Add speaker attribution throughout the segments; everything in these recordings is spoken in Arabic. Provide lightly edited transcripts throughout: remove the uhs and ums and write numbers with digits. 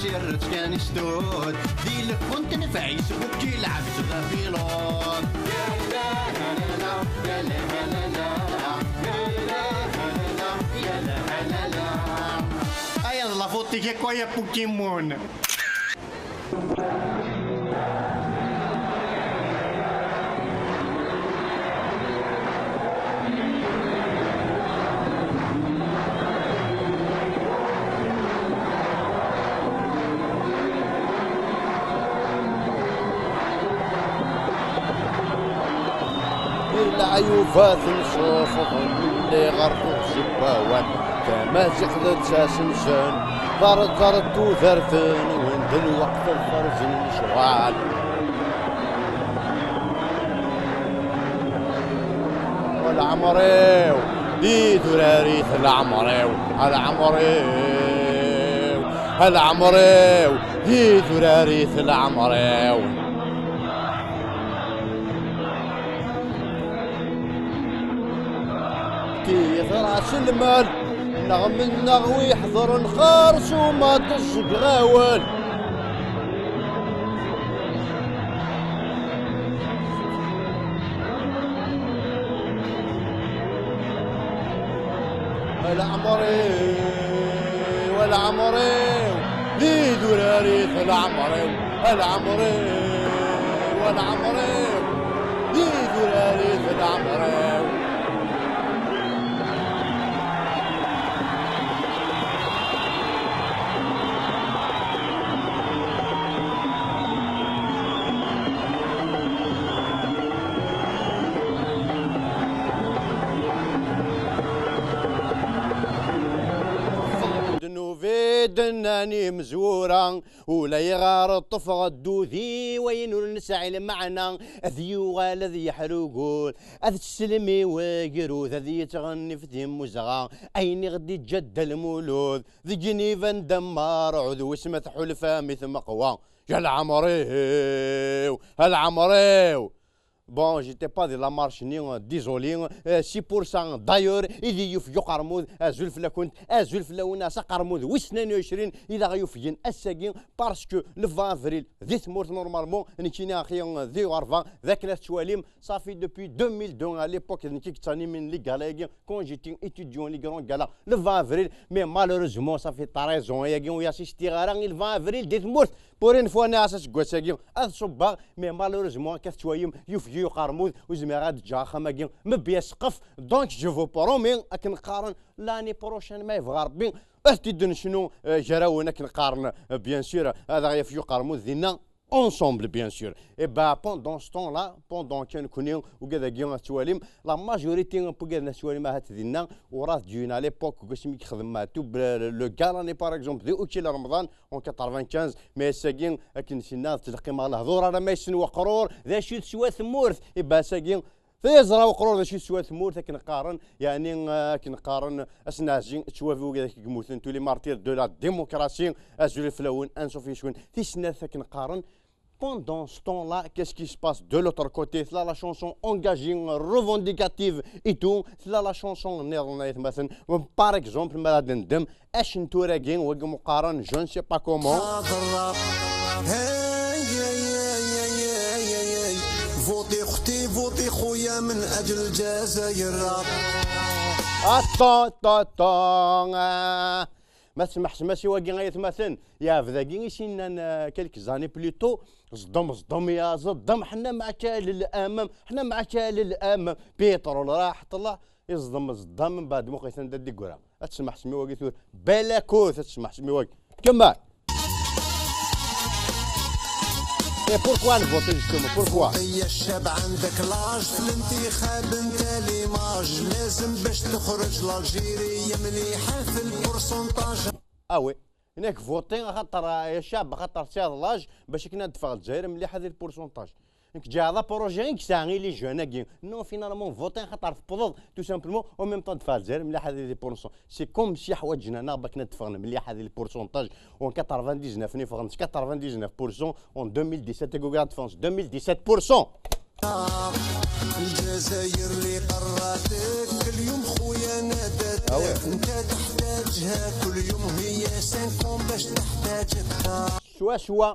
Speaker 1: تيرت كان يستود دي لك كنت نفعيس وكي لعب غافيلون يا لا لا لا يا لا لا لا يا لا لا لا اي la fotti che qua è Pokémon.
Speaker 2: العيوفات نشوفهم اللي غرقوا الجباوات كما تخذت ساسنسن ضرت وثرثن وند الوقت الفرجن شغال والعمريو دي دراريث العمريو دي دراريث العمريو يثرعش المال نغوي يحضر الخرش وما تشق غاول والعمري لي دراريث العمري لي دراريث العمري دناني مزورا ولا يغار الطفغ الدوذي وين نسعي المعنى ذيو غال ذي يحرقول اذ تسلمي وقرو ذي يتغني في ذي مزغا اين غدي جد المولود ذي جنيفا دمار عذو اسمه حلفا مثل مقوى يا العمريو Bon, j'étais pas de la marche ni désolé. 6% d'ailleurs, il y a eu قرمود أزول فلا كنت أزول فلا وناس قرمود و 22 إذا غيوفين الساقين باسكو لو 20 افريل ذي ثمورت نورمالمون نكينا أخي ذي غرفة ذاك التواليم صافي دوبي 2002 à l'époque نكي كتاني من لي غالايين كون جيتي étudiant لي غران غالا لو 20 افريل مي مالوريزمون صافي 13 ياكي ويا سيستي غارا لو 20 افريل ذي ثمورت بور ان فوا انا اساس كواساكي اصبا مي مالوريزمون كتواليم يوفيو قرمود وزميرات جا خماكي مبيسقف دونك جو فو برومي كنقارن لاني بروشين ما يبغى ربي اهتدن شنو جراونا كنقارن بيان سور هذا غيفيو قرمود ذينا ensemble bien sûr et bah pendant ce temps là pendant كان كونيو وكذا كيما تواليم لا ماجوريتي بوكا تواليم هات ذينا وراه ديونا ليبوك كاش مي يخدم مع توب لو كالاني باغ اكزومبل ذي اوكي رمضان اون 95 مي ساكين كنسينا تلقي مع الهضور راه ما يسن وقرور ذا شي تسوى ثمورث اي با ساكين فيزرا وقرور ذا شي تسوى ثمورث كنقارن يعني كنقارن اسناجين تشوفوا كذاك كموثن تولي مارتير دو لا ديموكراسي ازول فلاون انسوفي شوين في سنه كنقارن. Pendant ce temps-là, qu'est-ce qui se passe de l'autre côté? C'est là la chanson engagée, revendicative et tout. C'est là la chanson néerlandaise. Par exemple, Maladendem, Eschentouragin, Wagamukaran, je ne sais pas comment. Attends. ما تسمحش ماشي واقي غيتمثل يا فذاكي سينا كلك زاني بليتو صدم يا صدم حنا معك للامام بيترول راح طلع يصدم من بعد موقيت ندي كورا تسمح سمي واقي ثور بلاكوث تسمح سمي واقي كمل Et pourquoi le voter justement? Pourquoi?
Speaker 3: يا الشاب عندك لاج في الانتخاب انت ليماج لازم باش تخرج لالجيريا مليحه في البورسونتاج.
Speaker 2: وي هناك فوتين خاطر يا شاب خاطر سياد لاج باش كنا ندفع الجزائر مليحه هذه البورسونتاج. Donc j'ai un projet qui s'est les jeunes qui non finalement voter خاطر في بوض tout simplement au même temps دفع الجزائر مليح هذه لي بورسون سي كوم شي حوايجنا انا باك ندفعنا مليح هذه البورسونتاج اون 99 ني فرنسا 99% en 2017 et Google France 2017%.
Speaker 3: الجزائر اللي قراتك كل يوم خويا نادتك انت تحتاجها كل يوم هي 5 باش تحتاجك.
Speaker 2: شوا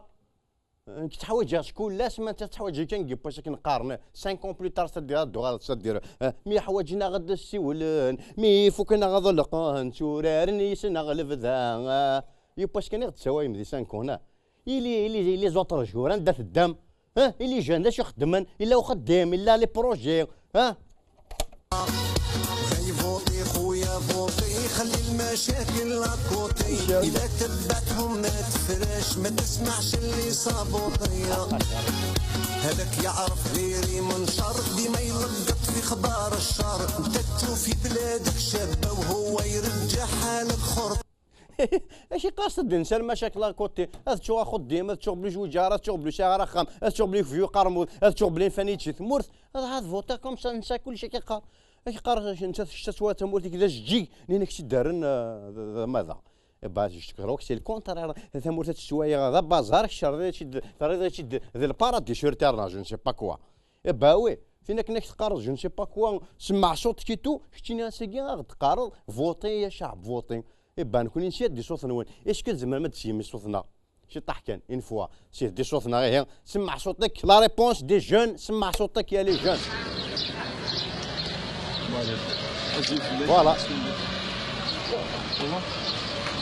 Speaker 2: كي تحوج شكون لا سما انت تحوج كنجيب باش كنقارن 5 بلو تار تدير الدوغال تدير مي حواجنا غدا السيولن مي فوكنا غدا لقان شورارني سنغلف ذا باش كان غتساوي مدي 5 هنا لي زوطر جور عندها الدم اللي جان لاش يخدمن الا وخدام الا لي بروجي
Speaker 3: غي فوطي خويا فوطي خلي المشاكل لاكوطي اذا تبعتهم ما تفراش ما تسمعش اللي صابوطية هذاك يعرف غيري من شر ديما يلقط في خبار الشر انت في بلادك شابه وهو يرجع حالك خرط.
Speaker 2: اش قاصد ننسى المشاكل لاكوتي هذا تشوف خديم هذا تشوف بلي جوجاره تشوف بلي شعر رخام هذا تشوف بلي فيو قرمود هذا تشوف بلي فانيتشي ثمورث هذا فوتا كوم سا ننسى كل شيء كيقار انت شتسوا تمورتي كذا جي لانك تدارن ماذا باش تكروك سي الكونترير ثمورت الشويه هذا بازار الشر طريقه تشد ذي البارادي شورتيرنا جو نسي با كوا وي فينك انك تقارض جو نسي با كوا سمع صوت كيتو شتيني ساكي غتقارض فوتي يا شعب فوتي نكون نسيت دي صوتنا وين ايش كان زعما ما تسيمي صوتنا شي طاح كان اون فوا سير دي صوتنا غير سمع صوتك لا ريبونس دي جون سمع صوتك يا لي جون فوالا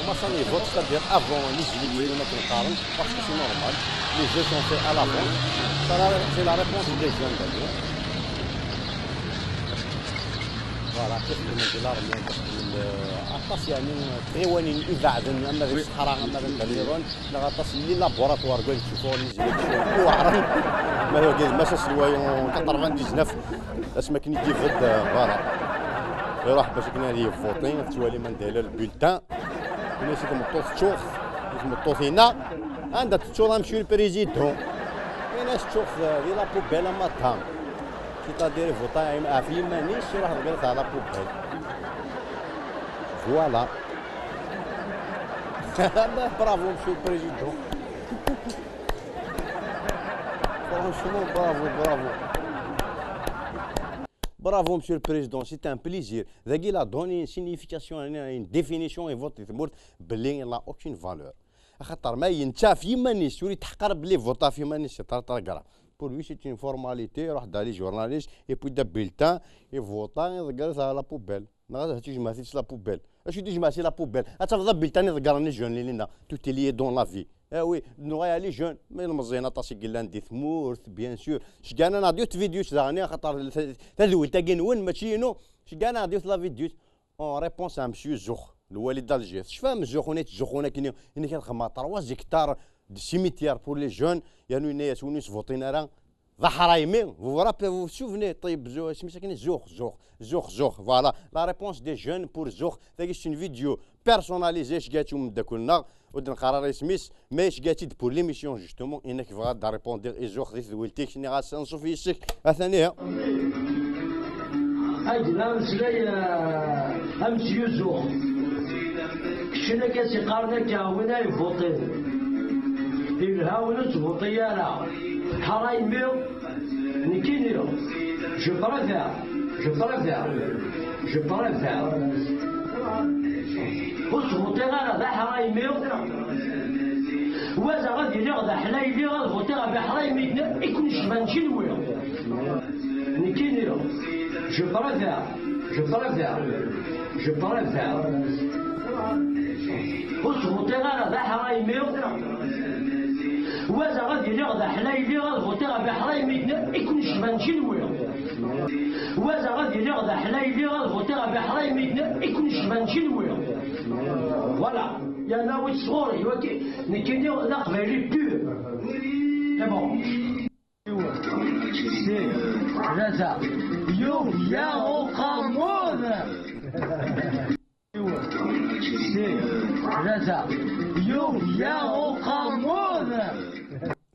Speaker 2: هما صاني فوت ستادير افون لي جيلي ما كنقارن باسكو سي نورمال لي جو سون في ا لافون سي لا ريبونس دي جون دابا فوالا كيف المنزلار اللي عطاس يعني تغيوانين إذاعدن أما ذي الصحراء أما ذي البليرون عطاس اللي لابوراتوار كون تشوفوا اللي وعرن ما هو كاين ماشا سلوايون 99 اسما كني ديفد فوالا يروح باش كنا ليه فوتين توالي من داير البولتان كنا سيدي مطوط تشوف مطوطينا عندها تشوف نمشيو للبريزيدون كايناش تشوف دي لا بوبيلا ما تام c'est-à-dire فوطا في مانيش راح نقلت على بوبيل فوالا برافو مسيو البريزيدون فرانشمون برافو مسيو البريزيدون سي ان بليزير ذاكي لا دوني سينيفيكاسيون ان ديفينيسيون اي فوت تمور بلي لا اوكين فالور خاطر ما ينتا في مانيش يولي تحقر بلي فوطا في مانيش طرطرقرا. Pour lui, c'est une formalité. Il va aller journaliste et puis des bulletins et votant. Il regarde ça à la poubelle. Non, je m'assieds sur la poubelle. Je dis je m'assieds sur la poubelle. Attends, le bulletin, il regarde les jeunes, les là. Tout est lié dans la vie. Eh oui, nous voyons les jeunes. Mais le mazin, attention, il y a des mours, bien sûr. Je gagne un adieu de vidéo. Je gagne un adieu de vidéo. En réponse à M. Zouk, le Walid d'Alger. Je fais M. Zouk, on est Zouk, on est qui n'est qu'un 3 hectares. de cimetière pour les jeunes يعني الناس وناس فوطينا راه ذا حرايمي vous souvenez طيب سميتها كاين زوخ فوالا لا ريبونس دي جون بور زوخ ذاك سي فيديو بيرسوناليزي شكاتو من داكلنا ودن قرار سميس مي شكاتي بور ليميسيون جوستومون انك فغاد ريبوندير اي زوخ ديال ولتيك شني غاسنسو في السك ثانيه
Speaker 4: هاي لا مسلاي امسيو زوخ شنو كاسي قارنا كاونا يفوطين الهاونة بطيارة حرايمي نكينيو je préfère وصفوتي غادا ذا حرايمي وذا غادي لي غدا حلايلي غادي فوتي غا بحرايمي يكون شبان شنوي نكينيو je préfère وصفوتي غادا ذا حرايمي وذا غادي لي غدا حلايلي غادي فوتي غا بحرايمي يكون شبان شنوي وذا غادي لي غدا حلايلي غادي فوتي غا بحرايمي يكون شبان شنوي فوالا يا ناوي صغوري نكيني لا قبايلي بيور سي بون سي رزا يوم يا قامون سي رزا يوم يا قامون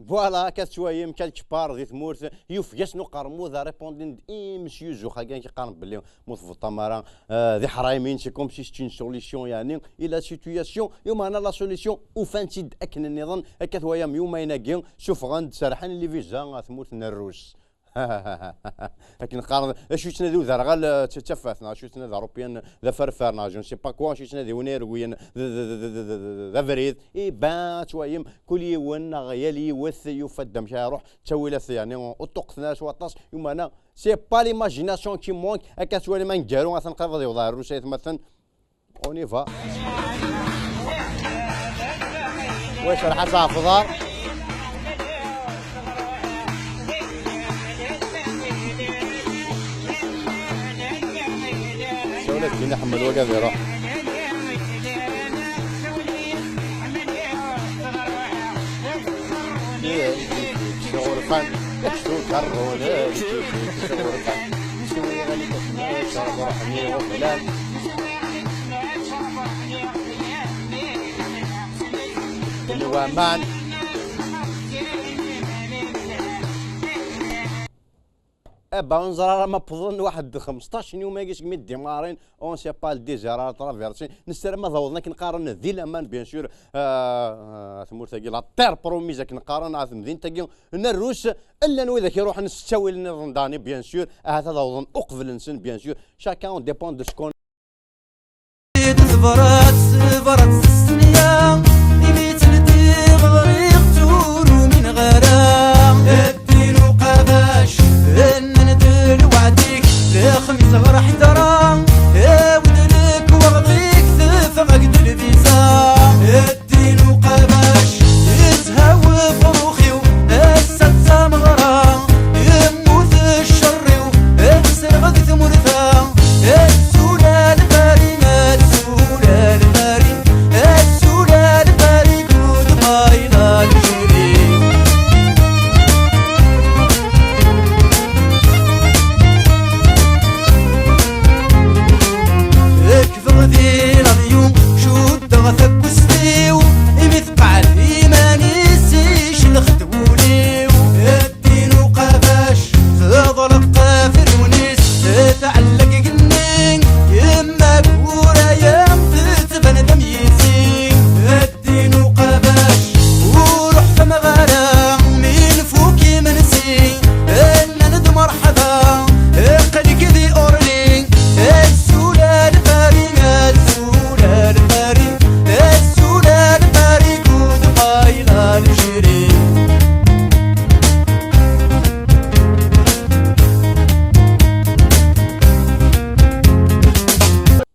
Speaker 2: فوالا كاس شويه يمكن كبار ذي ثمورث يوف يسنو قرموذا ريبوندين مسيو زوخا كان كيقارن بلي موظف الطمارة ذي حرايمين سي كوم سي ستين سوليسيون يعني الى سيتوياسيون يوم انا لا سوليسيون وفانتيد اكن النظام هكا ثوايا يوم يناكي شوف غند سرحان اللي فيزا ثمورث الروس لكن قارن شو تناديو ذا غال تتفاثنا شو تنادي اوروبيان ذا فرفرنا جو سي با كوا شو تنادي ونير وين ذا فريد اي بان تويم كل يوان غيالي وث يفدم شي روح تاويلات يعني وطقتنا شو طاس يوم انا سي با ليماجيناسيون كي مونك هكا توالي ما نجارو مثلا قرض يظهر روسيت مثلا اوني فا واش راح صافضار سولت فينا حمد وقف يروح شغل فن شو كرهونا شغل فن شوي غالي شرب روحني وفلان الومان نزرار ما بظن واحد 15 يوم ما يجيش ميد ديمارين اون سي با ديجيرا ترافيرسي نستر ما ضوضنا كنقارن ذي الامان بيان سور ثمور تاكي لا تير بروميزا كنقارن عاد مدين تاكي نروس الا نو اذا كيروح نستوي للرنداني بيان سور هذا ضوضن اقبل نسن بيان سور شاكان ديبون دو شكون
Speaker 5: صبرت السنية إميت لدي غريق تورو من غرام الدين وقباش إن ندل وعديك لخميس غرح درام ودلك وغضيك ثفق الفيزا الدين وقباش يزهو فروخي السلسة مغرام يموت الشري ويسرغ ثمرثا السولة الباريمة السولة الباري السولة الباري كود بايلة الجري اكفر ذي اليوم شو الدغثب وستيو يمثقع الإيماني سيش الخدوليو الدين وقفاش تضلق طافر ونيس تعلق قنين يما بورا يم تتبن دميزين الدين وقفاش وروح فم غرا من فوكي منسي إن ند مرحبا قلق ذي أورلين السولة الباري السولة الباري السولة الباري كود بايلة الجري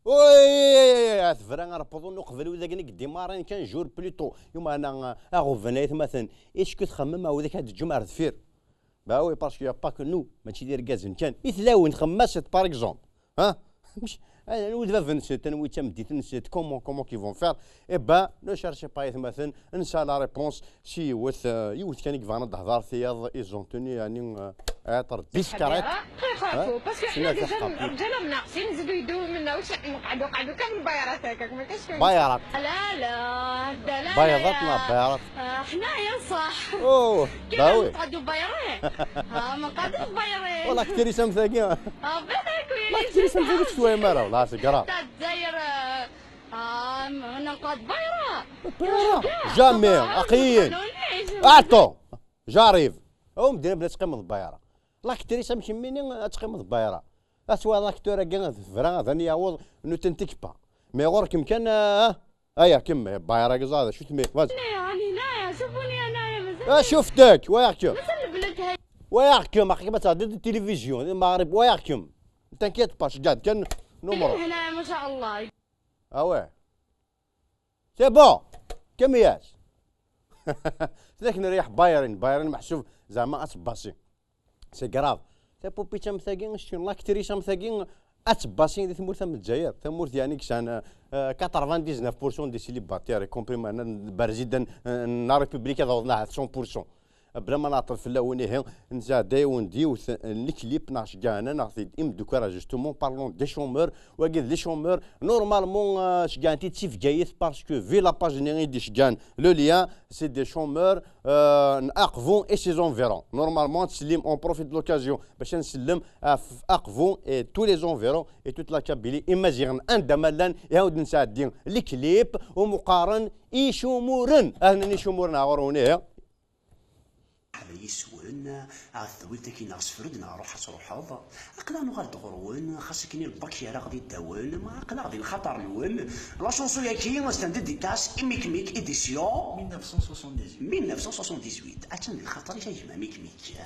Speaker 2: وي فران ربطو نقبل وذاك ديمارين كان جور بلوتو يوم انا اغوفنيت مثلا اسكو تخمم او ذاك هاد الجمعه دفير با وي باسكو با كو نو ماشي دير كازن كان مثلاون خماسه باغ اكزومبل ها مش انا نود فنسيت تنوي تم ديت نسيت كومون كي فون فير اي با نو شارشي با مثلا نسى لا ريبونس شي يوث كان يفانا تهضر ثياض ايزون توني يعني عطر ديسكريت
Speaker 6: خافوا باسكو حنا ديجا الرجاله مناقصين نزيدو يدوو منا واش نقعدو كامل بايرات هكاك ما كاينش
Speaker 2: بايرات
Speaker 6: لا
Speaker 2: بيضتنا بايرات
Speaker 6: حنايا صح
Speaker 2: اوه باوي
Speaker 6: نقعدو بايرين ما نقعدوش بايرين
Speaker 2: والله كثير يسم ثاقي
Speaker 6: بالك
Speaker 2: والله كثير يسم ثاقي شويه مره والله سكرا
Speaker 6: الجزائر نقعد
Speaker 2: بايرة جامي اقيين اعطو جاريف او مدينه بلا تقيم البايرة الله كثير يسم كميني تقيم البايرة اسوا الله كثير كان فرا ثاني يعوض انه تنتك با مي غورك يمكن ايا كم بايرة كزا شو تمي
Speaker 6: يعني لا شوفوني انايا
Speaker 2: شفتك وياكم
Speaker 6: مثل البلاد هاي
Speaker 2: وياكم اخي ما ضد التلفزيون المغرب وياكم تنكيت باش قاعد كان نمر
Speaker 6: هنا ما شاء الله
Speaker 2: وي سي بون كم ياس ذاك نريح بايرن محسوب زعما اتباسي سي كراف سي بوبي تم ثاقين شتي الله كثير يسم ثاقين اتباسي دي ثمور ثم الجزائر ثمور يعني كسان 99% دي سيليباتير كومبري معنا برزيدا نا ريبوبليكا ضوضنا 100% بلا ما نعطل في الاولاني هي نزا دايون ديو الكليب ناش كانا نعطي ام دوكرا جوستومون بارلون دي شومور وكيد لي شومور نورمالمون شكانتي تيف جايث باسكو في لا باج نيري دي شكان لو ليان سي دي شومور اقفون اي سيزون فيرون نورمالمون تسلم اون بروفيت لوكازيون باش نسلم اقفون اي تو لي زونفيرون اي توت لا كابيلي ايماجيغن عندما لان يعاود نساعدين لي كليب ومقارن اي شومورن انا ني شومورن عوروني
Speaker 7: يسون عثوي تاكي ناس فردنا روح تروحض اقدر نغال دغرون خاصك كيني الباكيا راه غادي داون ما اقدر غادي الخطر نون لا شونسو ياكي ستاندرد ديتاس ميك ميك اديسيون 1978 اتن الخطر يا ميك ميك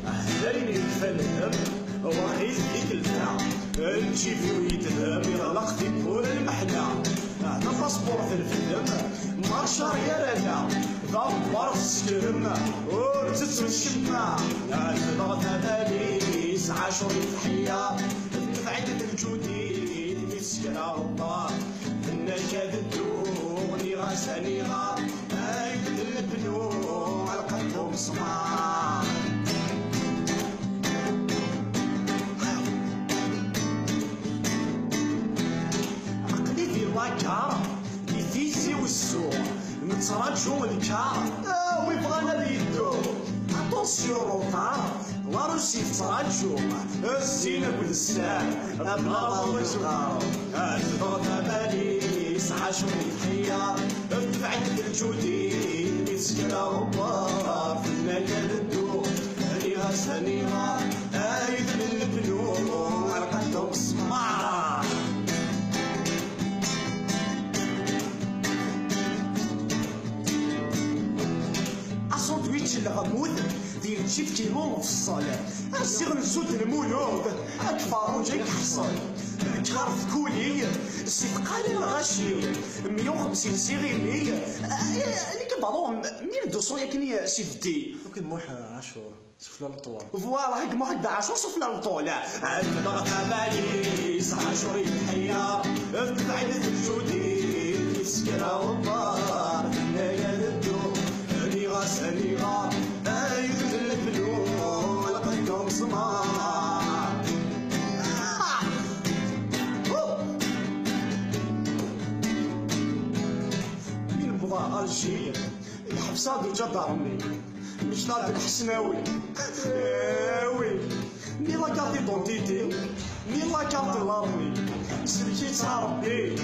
Speaker 8: أهلين الفلم وحيد ديك البتاع نمشي فيه يتذهب يغلق في كل المحنة هنا باسبور في الفيلم مارشار يا رادا ضبر السلم ورتت الشمع الضغط هذاليس عاشور التحية تفعيدة الجديد مسكرة ربا النكاد الدوني غاساني غا ايد البنو القلب مسمار لاكار يفيزي والسوق نتراجو الكار ويبغانا بيدو اتونسيون روطار لا روسي تراجو الزينب والسال بلا وزغار الضغط باليس عاشو الحية فعدة الجديد مسكرة ربار في المكان الدو هنيها سنيها ايد من البنو القدم سمار ساندويتش الغموض ديال شيف كيلو في الصالة الصغر نسود المولود أكفر جاي حصل الكار في كولي السيف قالي الغاشي 150 سيغيلي اللي كبالون 1200 ياكني سيف دي
Speaker 9: ممكن موح عاشور سفلى الطوال
Speaker 8: فوالا هيك موحد عاشور سفلى الطول الضغط باليس عاشوري الحياة بعيدة الجودي السكرة والبار النايا للدو سنيغا ايد البنو لقيتهم سمار من بضاعة الجيل الحبسة دو جدارمي مش نادي الحسناوي وي مي لا كارت دونتيتي مي لا كارت لارمي سلكيت ربي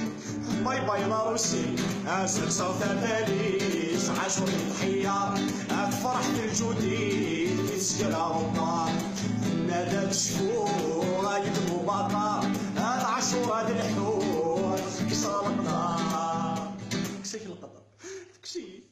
Speaker 8: باي باي لا روسي اسف صوت باليس عاشور الضحية فرح الجديد مسكرة ربار نادى تشفور رايد مباطا هذا عاشور هذا الحور كسر القدر كسيك القدر كسي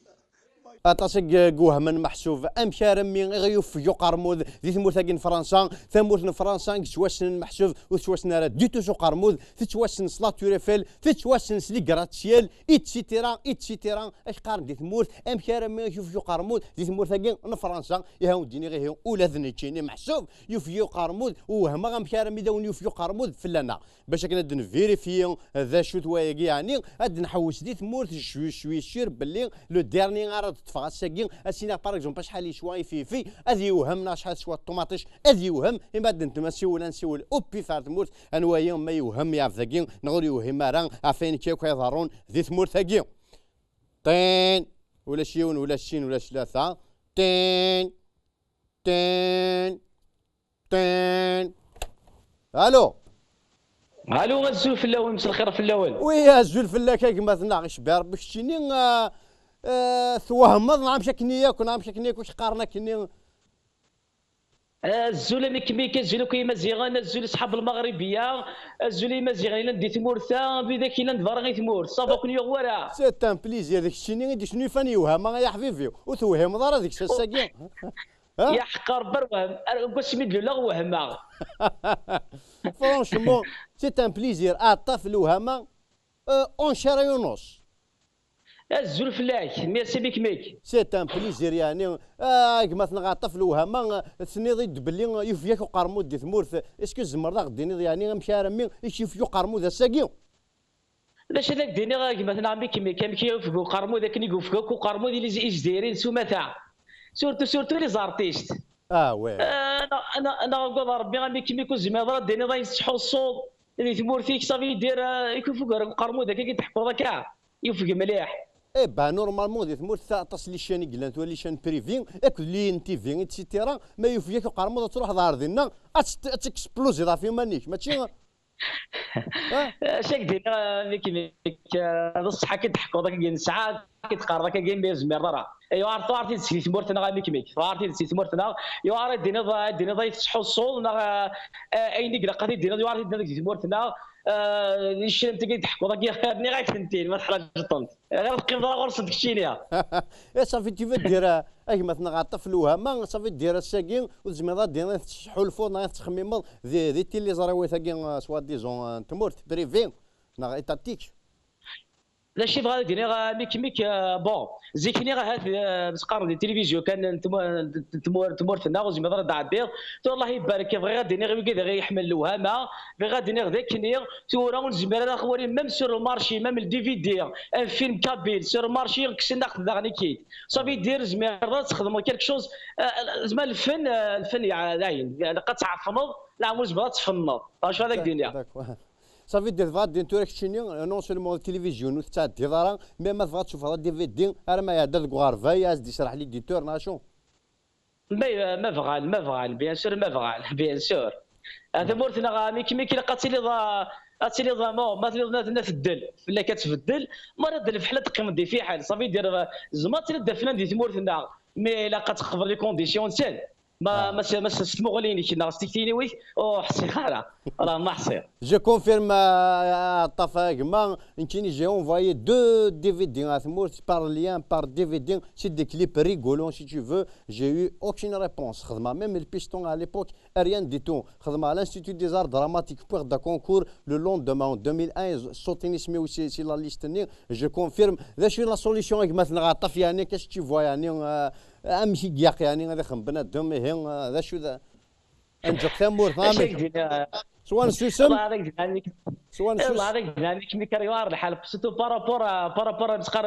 Speaker 2: أتصق قوه من محسوف أمشار من غيوف يقرمود ذي ثمورثاقين فرنسا ثمورثن فرنسا كتواسن محسوف وتواسن راه ديتو سو قرمود تتواسن سلاتو ريفيل تتواسن سلي غراتسيال إتسيتيرا اش قارن دي ثمورث أمشار من غيوف يقرمود ذي ثمورثاقين فرنسا يهاو ديني غيهو ولا ذنيتشيني محسوف يوف يقرمود وهما غمشار ميداون يوف يقرمود فلانا باش كنا نفيريفيو ذا شو توايقي يعني غاد نحوس دي ثمورث شوي شير باللي لو ديرني غارد فغاساكين اسينا باغ اكزومبل شحال شوي في هذه يوهمنا شحال شويه الطوماطيش هذه يوهم اما نتوما نسول اوبي فار ثمورت انوايا ما يوهم يا ذاكين نغور يوهم راه عفين كيف يظهرون ذي ثمورت ثاكين طين ولا شيون ولا شين ولا ثلاثه طين الو
Speaker 10: غزول في الاول مساء الخير في الاول
Speaker 2: ويا زول في الله كيما تناقش باربك شتيني ثوهم نعم شكنيه كنا شكنيه كوش قارنا كني
Speaker 10: الزول ميك الزول كي مزيغان الزول صحاب المغربيه الزول مزيغان ندي ثمورثا بذاك لا ندفر ثمورث صافا كون يغورا
Speaker 2: سي ان بليزير داك الشيء اللي شنو فاني وهما يا حبيبي وتوهم دار هذيك الساكين
Speaker 10: يا حقار بروهم واش ميدلو لا وهما
Speaker 2: فرونشمون سي ان بليزير الطفل وهما اون شاريونوس
Speaker 10: الزول فلاك ميرسي بيك ميك
Speaker 2: سي ان بليزير يعني كما تنغطف الوهما ثني ضد باللي يفياك قرمود دي ثمورث اسكو الزمر غديني يعني مشارمي يشوفيو قرمود الساكيو
Speaker 10: باش هذاك ديني كما تنعمي كيما كان كيوفقوا قرمود ذاك اللي يوفقوا قرمود اللي دايرين سومتا سورتو لي زارتيست
Speaker 2: وي
Speaker 10: انا نقول ربي غامي كيما يكون زمر ديني غا يسحوا الصوت اللي ثمورثيك صافي يدير يكون قرمود هكا كيتحفظ هكا يوفق مليح
Speaker 2: اي با نورمالمون دي ثمور تصل لي شان كلانت ولا شان بريفي اك لي تي في اتسيتيرا ما يوفيك قرمود تروح دار دينا تكسبلوزي في مانيش ماشي
Speaker 10: شاك دير ميك الصحة كيضحكوا ذاك كاين ساعات كيتقار ذاك كاين بيزمير راه ايوا عرفتي سي ثمورتنا ميك عرفتي سي ثمورتنا ايوا راه دينا ضيف الصول نا اين كلا دينا يوا عرفتي دينا ثمورتنا الشيء انت كيضحكوا ذاك ابني غير كنتين ما تحرجش طنط غير تقيم غرس داكشينيا
Speaker 2: صافي تيفا دير مثلا غاطف الوهمه صافي دير الساكين وزميضه دينا تشحو الفور تخمم ذي تيلي زراوي ثاكين سوا ديزون تمورت بريفي نا ايتاتيك
Speaker 10: لا شي بغا دير ميك بون زيكني هاد مسقار ديال التلفزيون كان تمورتنا وزعما راه دعبير الله يبارك بغي غادي غير يحمل الوهامه بغي غادي ذاكني تورا ونزمر راه خواري ميم سور المارشي ميم الدي في دي ان فيلم كابيل سور المارشي كسي ناخذ داغني كيت صافي دير زمير تخدم كيلك شوز زعما الفن عاين قد تعفنض لا موز بغا تفنض واش هذاك الدنيا
Speaker 2: صافي دير فات دين تورك شيني نون سولمون التلفزيون وتا ديرارا مي ما تبغى تشوف هذا دي في دي راه ما يهدر غارفاي از دي شرح لي ديتور ناشو
Speaker 10: ما فغال بيان سور ما فغال بيان سور هذا مورتنا ميكي قاتلي اتيلي ضامو ما تدل لا كتبدل ما ردل في حاله تقيم دي في حال صافي دير زعما تلد فلان دي مورتنا مي لا كتخبر لي كونديسيون سال ما سموغليني كنا ستيكتيني ويك او حسي راه ما حسي
Speaker 2: جو كونفيرم طافا كما يمكن جي اونفايي دو دي في دي ثمورت بار ليان بار دي في دي سي دي كليب ريغولون سي تو فو جي يو اوكين ريبونس خدمه ميم البيستون على ليبوك ريان دي تو خدمه على الانستيتو دي زار دراماتيك بوغ دا كونكور لو لوندومان 2001 صوتيني سميو سي لا ليست ني جو كونفيرم ذا شي لا سوليسيون مثلا غاطف يعني كاش تي فوا يعني امشي كياق يعني هذا خم بنادم هي ذا شو ذا انت ثمور فامي سواء سوسم
Speaker 10: سواء هذاك هذيك ميكاريوار الحال سيتو بارابور مسقر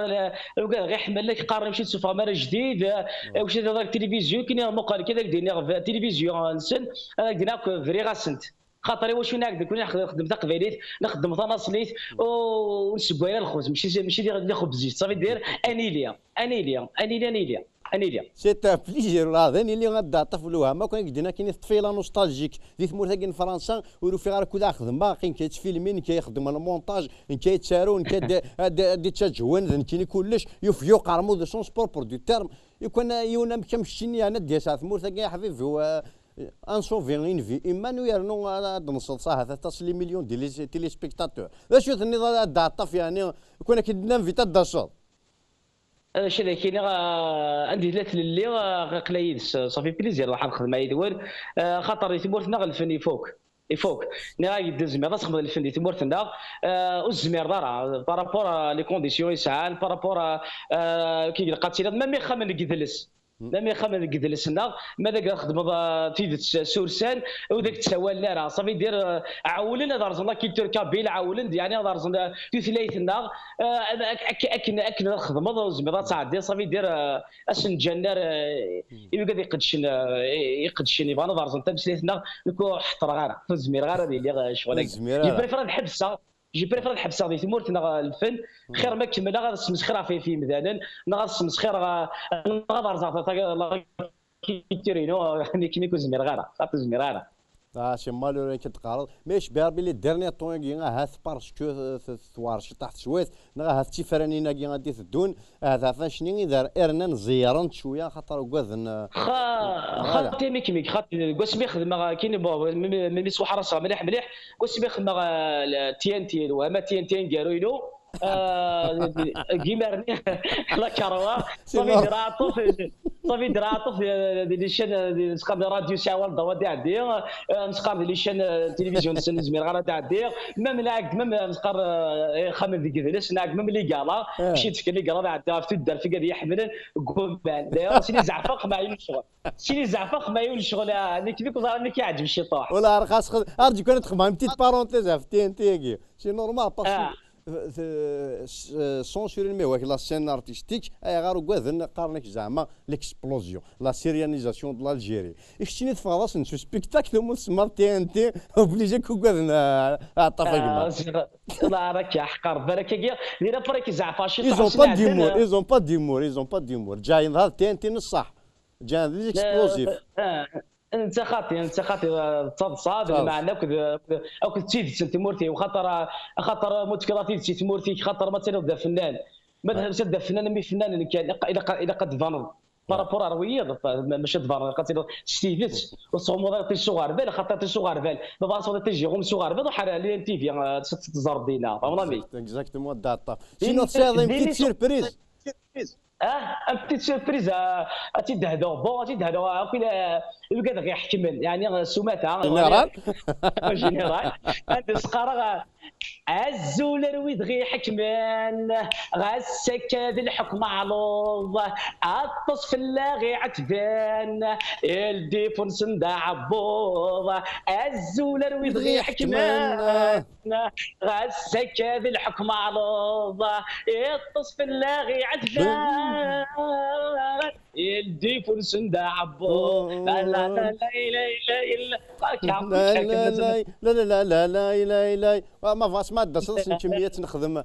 Speaker 10: غير حمل لك قارن مشيت تشوف مرة جديد واش هذاك التلفزيون كاين مقال كذا دينا في التلفزيون نسن هذاك دينا فري غاسنت خاطري واش هناك كون نخدم تقبيليت نخدم طناصليت ونسقوا الخبز ماشي ديال خبزيت صافي دير انيليا
Speaker 2: سي تا بليزير هذا اللي غادا طفل الوهمه كون قدنا كاين طفيله نوستالجيك دي ثمور ثاكين فرنسا ولو في غير كذا خدمه كاين كيتفيلمين كيخدم المونتاج كيتسارون دي تجوان كاين كلش يفيو قرمو دو سون سبور بور دو تيرم يكون يونا كمشيني انا ديال ثمور ثاكين يا حبيبي هو ان سوفيرين في ايمانويل نو نوصل صح تصل لي مليون ديال لي تيلي سبيكتاتور واش النظام دا طف يعني كنا كنا في تدشر
Speaker 10: شي اللي كاين عندي ثلاث اللي قلايد صافي بليزير راح نخدم مع يدور خاطر تمورتنا الفن يفوق ني يدز مي راس خدم الفن تمورتنا والزمير راه بارابور لي كونديسيون يسعان بارابور كي قاتل ما مي خمن كيدلس ما يخمن قدلسنا ماذا خدم تيدت سورسان وذاك تسوال راه صافي دير عاولنا دار زنا كي تركابيل عاولن يعني دار زنا تثليثنا اكن الخدمه زعما تعدي صافي دير اسن جنار يبقى يقدشن يبغى دار زنا تمسليتنا نكو حطر غير زمير غير اللي شغل يبريفر نحبسها جي بريفير نحبس هذه تمورتنا الفن خير ما كمل غير السمسخير في مدانا غير السمسخير غير زعما كيتيرينو يعني كيما يكون زمير غير خاطر زمير غير
Speaker 2: شي مالو كتقارض ماش بار بلي ديرني طون كي هاث باسكو ثوار شي تحت شويه هاث تيفرانينا كي غادي تدون هذا فاشني دار ارنا نزيرن شويه خاطر كواذن
Speaker 10: خاطر ميك خاطر كوسمي خدمه كاين ملي سوا حراسه مليح كوسمي خدمه تي ان تي وما تي ان تي كاروينو كيمرني لا كاروا صافي دراتو ديال شان نسقام راديو ساعه ضوا تاع دي نسقام ديال شان تلفزيون زمير غير تاع دي ميم لاك ميم نسقر خامل ديك الناس ناك ميم لي كالا مشيت في لي كالا تاع في الدار في قال يحمل قبان داير سيني زعفق ما يول الشغل اللي كيفك راني كيعجب شي طاح
Speaker 2: ولا رخص ارجو كانت تخمم بتيت بارونتيز في تي ان تي سي نورمال باسكو سونسورين مي واك لا سين ارتستيك اي غارو كواذن قارنك زعما ليكسبلوزيون لا سيريانيزاسيون دو الجيري اكشتيني تفاضاس نسو سبيكتاكل مو سمار تي ان تي اوبليجي كواذن عطافا كما
Speaker 10: لا راك حقر بالك كي دينا بريك زعفا شي
Speaker 2: ils ont pas d'humour جايين هذا تي ان تي نصح جايين ليكسبلوزيف
Speaker 10: انت خاطي تصاد المعنى او تيدت تمورتي وخاطر مشكلاتي تمورتي خاطر مثلا بدا فنان ما بدا فنان مي فنان كان اذا قد فان بارابور رويض ماشي دفان قاتل ستيفت وصومو تي غربال خاطر تي غربال ما باص تيجي غوم غربال وحال لي تي في تزار دينا فهمتني
Speaker 2: اكزاكتومون داتا سينو تساعد بيت سيربريز
Speaker 10: ان بتيت سيربريز تيدهدو بون تيدهدو كاين يبقى غير يحكمل يعني سمعتها جينيرال هاد السقاره عزول رويد غي حكمان غاسك هذا الحكم علوض عطس في اللاغي عتبان الديفونس ندع عبوض عزول رويد غي حكمان غاسك هذا الحكم علوض عطس في اللاغي عتبان الديفونس ندع عبوض لا لا لا
Speaker 2: لا لا لا لا ما فاش ما دصلش كميه تنخدم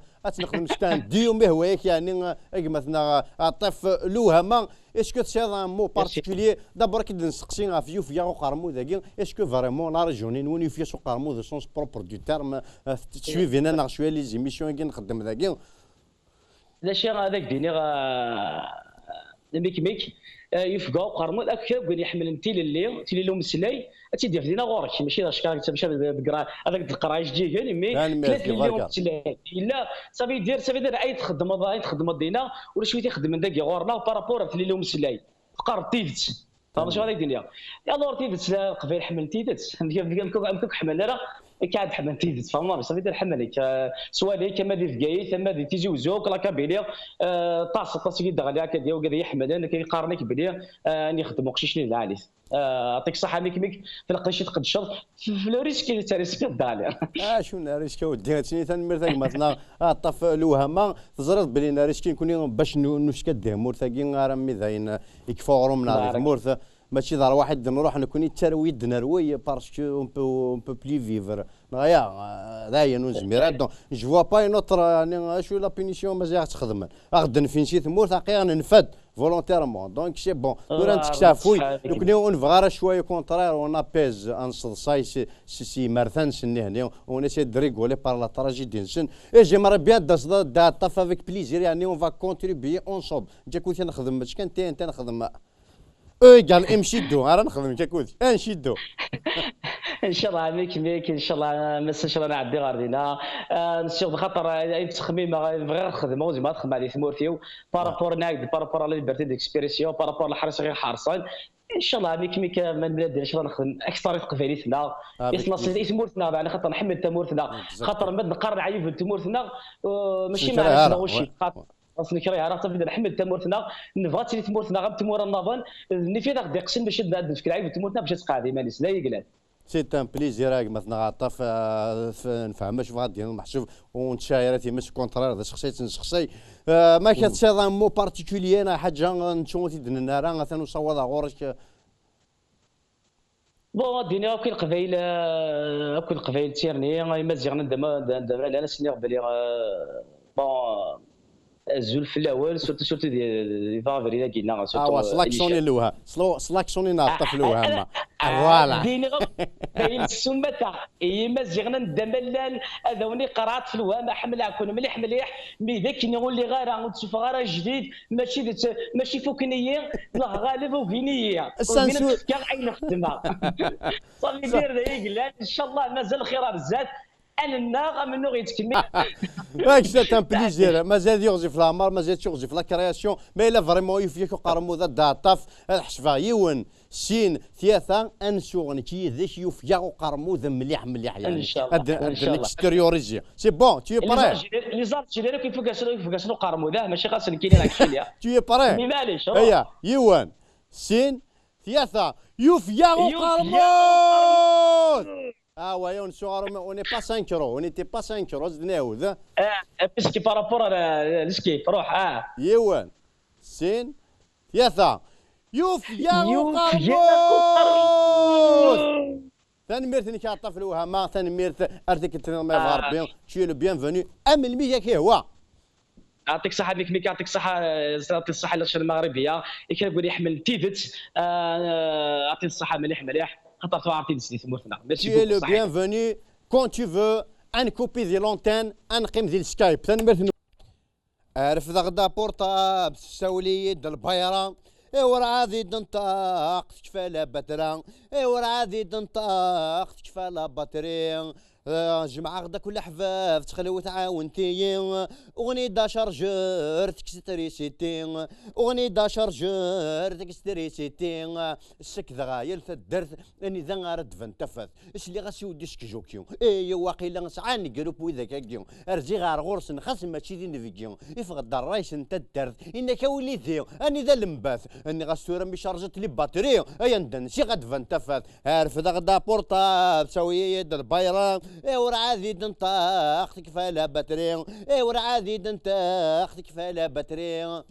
Speaker 2: ستان ديوم به هوايك يعني مثلا طيف لوهما اسكو تشاد مو بارتيكولي دابا كي نسقسي في يوفيا وقرمو ذاك اسكو فريمون لا ريجونين وين يوفيا سو قرمو دو سونس بروبر دو تيرم تشويفينا ناخ شويه لي زيميسيون كي نخدم ذاك
Speaker 10: لا شي هذاك ديني ميك يفقاو قرمو ذاك كان يحمل انتي للي لو مسلاي تيدير فينا غورك ماشي شكون تمشي بقرا هذاك القرايش جي كان مي ثلاث اليوم مسلاي لا صافي يدير اي تخدم دينا ولا شويه تخدم ذاك غورنا بارابور في لو مسلاي قرب تيفت فهمت شنو هذيك الدنيا يلا تيفت قبيل حمل تيفت كيف حمل راه كاد حمل تيفت فهمت صافي دير حملك سواء لي كما دي فكاي ثما دي تيجي وزوك لا كابيلي طاس كيدغ عليها كدير وكذا يحمل انا كيقارنك بلي اني خدم قشيش لي العالي يعطيك الصحه ميك في القشيت قد الشرط في لو ريسك اللي تريسك الدالي
Speaker 2: شنو ريسك ودي هادشي ثاني ثاني مثلا طف الوهمه تزرد بلي ريسك نكون باش نوش كدهمور ثاكي راه ميزاين يكفوروا من هذا المورث ماشي دار واحد نروح نكون الترويد نروي باسكو اون بو بلي فيفر نغيا هذايا نزمير دونك جو فوا با نوتر يعني شو لا بينيسيون مازال تخدم غدا فين شي ثمور ثاقي ننفد فولونتيرمون دونك سي بون نور نتكتافوي نكوني ونفغار شويه كونترير اون ابيز انصدصاي سي مرثان سني هنا اون اسي دريغولي بار لا تراجيدي نسن اي جيمري بيان دا طاف افيك بليزير يعني اون فا كونتريبيي اونصوب انت كنت نخدم باش كان انت نخدم قال امشي دو راه نخدم كاكوتي نمشي دو
Speaker 10: ان شاء الله ميك ان شاء الله مس ان شاء الله نعدي غاردينا نسيغ خاطر اي تخميم غير نخدمو زعما تخدم على ثمورتيو بارابور ناقد بارابور لا ليبرتي ديكسبيريسيون بارابور الحرس غير حارسين ان شاء الله ميك من البلاد ان شاء الله نخدم اكثر تقفيليتنا يصنص ثمورتنا يعني خاطر نحمل ثمورتنا خاطر من نقرر عيب ثمورتنا ماشي ما واش اصلا كرا راه تبدا نحمل تمورتنا نبغى تي تمورتنا غير تمور النظام نفيد غادي يقسم باش نبدا نفكر عيب تمورتنا باش تقعد مانيس لا يقلال
Speaker 2: سي ان بليزير مثلا عطاف نفهم شوف غادي محسوب ونتشايرتي مش كونترير هذا شخصي ما كتشاض مو بارتيكولي انا حاجه نشوتي دنا راه مثلا صوض غورك
Speaker 10: بون الدنيا كاين قبايل تيرني مازال ندم على ناس اللي قبلي بون الزول في الاول سورتو دي فافري كينا
Speaker 2: سورتو سلاكسوني لوها سلاكسوني نعطف لوها فوالا
Speaker 10: ديني باين السمته اي مازال ندملال هذا وني قرات في الوهمه حملها كون مليح مي ذاك نقول لي غير تشوف غير جديد ماشي فوكنيه لا غالب وكنيه كان عين نخدمها صافي دير ذا ان شاء الله مازال خير بزاف انا الناغ منو غيتكمل
Speaker 2: ماك سي ان بليزير مازال يغزي في العمر مازال تغزي في لا كرياسيون مي الا فريمون يفيك قرمو ذا داطاف الحشفه يون سين ثلاثه انسوغ كي ذاك يفيا وقرمو ذا مليح يعني
Speaker 10: ان شاء الله ان شاء الله
Speaker 2: اكستيريوريزي سي بون تي بري
Speaker 10: لي زارت جيري كيفاش قرمو ذا ماشي خاص نكيني راك شيليا
Speaker 2: تي بري
Speaker 10: مي معليش
Speaker 2: هيا يون سين ثلاثه يفيا وقرمو ouais, on n'est pas 5 €, on n'était pas 5 €, زدناو ذا
Speaker 10: باسكو بارابور لسكيب روح
Speaker 2: يوان سين ثلاثة يا وقرموز ثاني ميرث كاطا في الوهمه ثاني ميرث ارتك ما غاربين شي لو بيان فوني ام المية كي هو
Speaker 10: يعطيك الصحه ميك يعطيك الصحه يعطيك الصحه للشر المغربيه كنقول يحمل تيفت يعطيك الصحه مليح خاطر تعرفي نسيت مورتنا ميرسي
Speaker 2: Tu es le bienvenu quand tu veux. ان كوبي ديال لونتين انقيم ديال سكايب تنمرت عرف ذا غدا بورطا بالسوليد د البيرة ايوا راه غادي ننطق تكفى بترا ايوا راه غادي ننطق تكفى باتري جمعة غدا كل حفاف تخلو تعاونتي اغني دا شارجور تكستري سيتي اغني دا شارجور تكستري سيتي السك ذا غايل تدرت اني ذا غارد فانتفت اش اللي غاسي ودي سكجوكيو اي واقيلا نسعاني جروب وذاك كيو ارجي غار غورس نخاس ماشي دي نفيكيو يفقد الرايس انت الدرت انك ولي ذيو اني ذا المباث اني غاسورا مي شارجت لي باتري ايا ندن شي غاد فانتفت عارف ذا غدا بورطا تساوي يد البايرة ايوا راه غادي ننطق تكفى لا باتري ايوا راه غادي ننطق تكفى لا باتري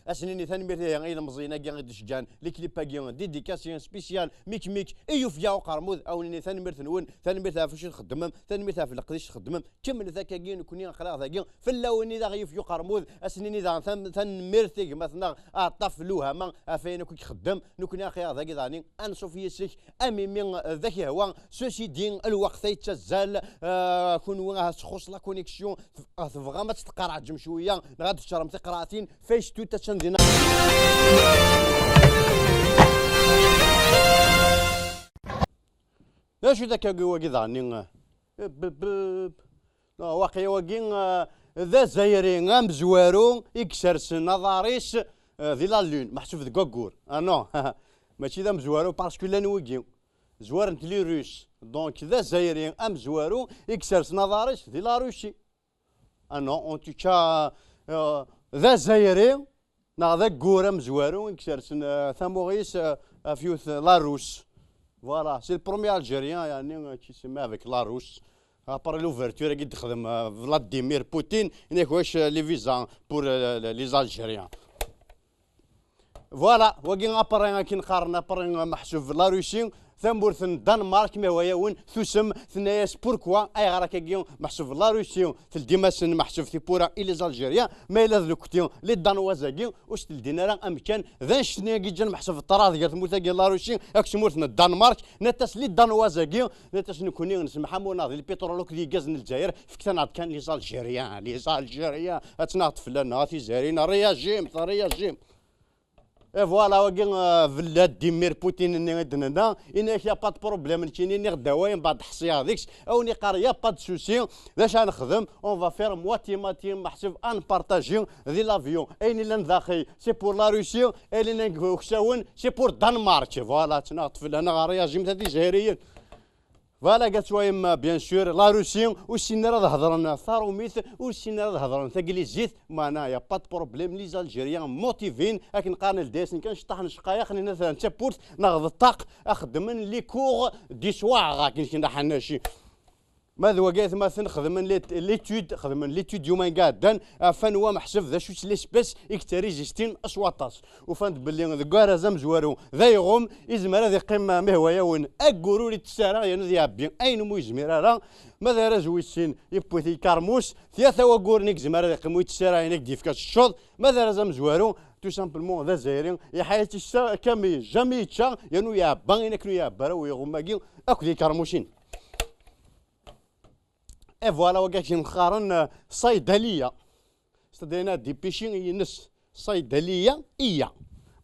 Speaker 2: اسنيني ثاني ميرتي غير مزينه كاع دشجان لي كليبا كاع ديديكاسيون سبيسيال ميك ايو فيا وقرموذ او ثاني ميرت نون ثاني ميرت فاش نخدم ثاني ميرت في القديش نخدم كمل ذاك كاع نكوني نقرا ذاك في اللوني ذا غيف قرموذ اسنيني ذا ثاني ميرتي مثلا طاف لوها فين كنت خدم نكوني اخي ذاك ذاني انسو في سيك امي من ذاك هو سوسي دين الوقت يتزال كون تخص لا كونيكسيون تبغى ما تقرا جم شويه غادي تشرم قراءتين فاش تو تشندينا اش ذاك واقي ظاني واقي واقي ذا زايري غام زوارو يكسرس نظاريس ذي لا لون محسوب ذ كوكور نو ماشي ذا مزوارو باسكو لا نوقيو زوار انت لي روس دونك ذا زايري ام زوارو يكسرس نظاريس ذي لا روسي نو اون توكا ذا زايري ذاك كورا مزوارو يكسرسن ثاموغيس فيوث لاروس فوالا سي البروميير الجيريان يعني كيسمى افيك لاروس ابار لوفرتور قد تخدم فلاديمير بوتين هناك واش لي فيزا بور لي زالجيريان فوالا واكين ابار كي نقارن ابار محسوب في لاروسي ثمبورث الدنمارك ما هو يون ثسم ثناياس بوركوا اي غراك كيون محسوب لا روسيون في الديماسن محسوب في بورا الى زالجيريا ما الى ذلكتيون لي دانوازاكي واش تلدينا راه امكان ذا شنو كيجن محسوب في الطراز قالت موثاكي لا روسيون اكسمورثنا الدنمارك نتاس لي دانوازاكي نتاس نكوني نسمح مناض البترول كي غاز الجزائر فكتنا كان لي زالجيريا اتناط فلان في زارينا رياجيم فوالا واكين فلاديمير بوتين اني غدنا انك يا با بروبليم نتيني ني غداوي من بعد حصيه هذيك او ني قار يا با سوسي باش غنخدم اون فا فير مواتي ماتي محسوب ان بارطاجي دي لافيون اين اللي نداخي سي بور لا روسيا اللي نكساون سي بور دنمارك فوالا تناط في هنا رياجيم تاع الجزائريين فوالا قالت شويه بيان سور لا روسيا والسينا راه هضرنا ثاروميث والسينا راه هضرنا تاكليزيت ما انايا با بروبليم لي زالجيريان موتيفين لكن قارن الداسن كنشطح نشقايا خلينا مثلا تابورت ناخذ الطاق اخدم لي كور دي سواغ كي حناشي ماذا وقيت مثلا نخدم ليتود خدم ليتود يومين قاعدين فان هو محسب ذا شوش ليسبيس اكتري جيستين اسواطاس وفانت باللي ذكار زم زوارو ذا يغوم يزمر هذه قمه مهويه ون اقولوا لي تسارا يعني ذي عبي اين مو يزمر راه ماذا راه السين يبوثي كارموس ثلاثه وقور نيك زمر هذه قمه تسارا هناك ديفكا الشوط ماذا راه زم زوارو تو سامبلمون ذا زايرين يا حياتي كامي جامي تشا يانو يا بان ينك يا برا يغوم اكو ذي كارموشين اي فوالا وكاك نقارن صيدليه استدينا دي بيشين ينس صيدليه ايا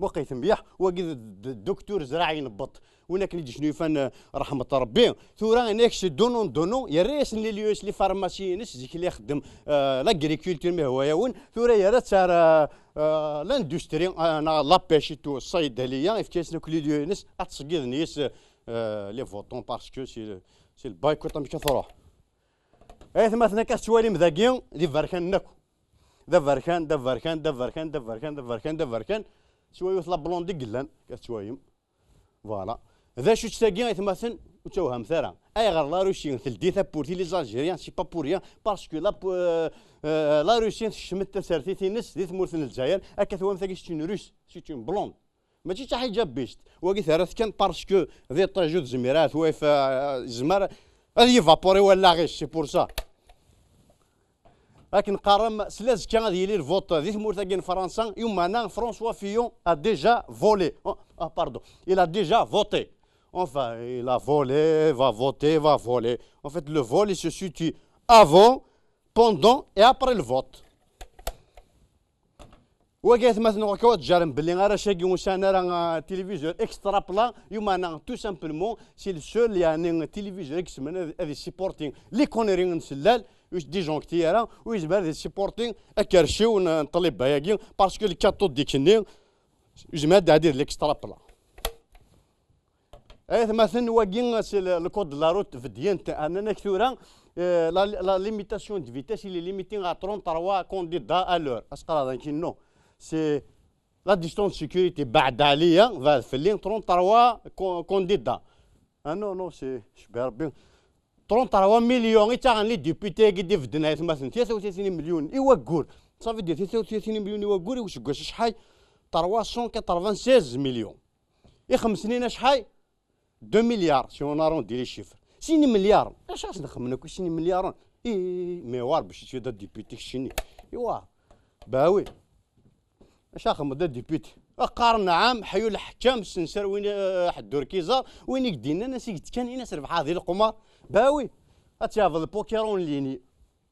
Speaker 2: وقيت مليح وكي الدكتور زراعي ينبط ولكن يجي شنو فان رحمه ربي ثورا هناك دونو يا ريس اللي ليوس لي فارماسي نس زيك اللي يخدم لاغريكولتور ما هو يون ثورا يا راه صار لاندستري انا لابيشي تو الصيدليه يفكاسنا كل ناس اتسقيد نيس لي فوتون باسكو سي البايكوت مش كثروح اي ثم ثنا كتوالي مذاكين دي فركان ناكو دا فركان شويه يطلع بلوندي قلان كتوايم فوالا ذا شو تساقي ثماثن وتوهم ثرى اي غير لا روسيا تلدي بورتي لي زالجيريان سي با بور ريان باسكو لا روسيا شمت تسارتي نس دي ثمورث الجزائر اكثوام ثاكي شتين روس شتين بلوند ماشي حتى حاجه بيست وكي ثلاث كان باسكو ذي طاجو زميرات وايف زمر هذه فابوري ولا غير سي بور سا لكن قارم سلاز كان غادي يلي الفوت ذي ثمور تاكين فرنسا يوم انا فرانسوا فيون ا ديجا فولي باردون il a déjà voté enfin il a volé va voter va voler en fait le vol il se situe avant pendant et après le vote وقالت مثلا وكوات جارم باللي غير شاكي وسانا راه تلفزيون اكسترا بلا يوم انا تو سامبلمون سي السول يعني تلفزيون اكس من هذه سيبورتين لي كونيرين نسلال واش دي جون كتيرا ويجبر هذه سيبورتين اكرشيو نطلب بها باسكو الكاتو ديكني جماد هذه الاكسترا بلا اي مثلا واقين الكود لا روت في ديانت اننا كثورا لا ليميتاسيون دو فيتاس اللي ليميتين ا 33 كونديدا ا لور اسقرا هذا كينو سي لا ديستونس سيكوريتي بعد عليا في اللين 33 كونديدا نو نو سي شبه ربي 33 مليون تاع لي ديبيتي قد فدنا مثلا 33 مليون ايوا كور صافي دير 33 مليون ايوا كور واش كاش شحال 396 مليون اي 5 سنين شحال 2 مليار سي اون اروندي لي شيفر 6 مليار اش راس نخمم لك 6 مليار اي ميوار باش تشي دا ديبيتي شني ايوا باوي اش اخم دا ديبيتي قارن عام حيو الحكام السنسر وين حدور كيزار وين يقدينا ناس كان ناس ربح هذه القمار باوي اتشاف البوكيرون ليني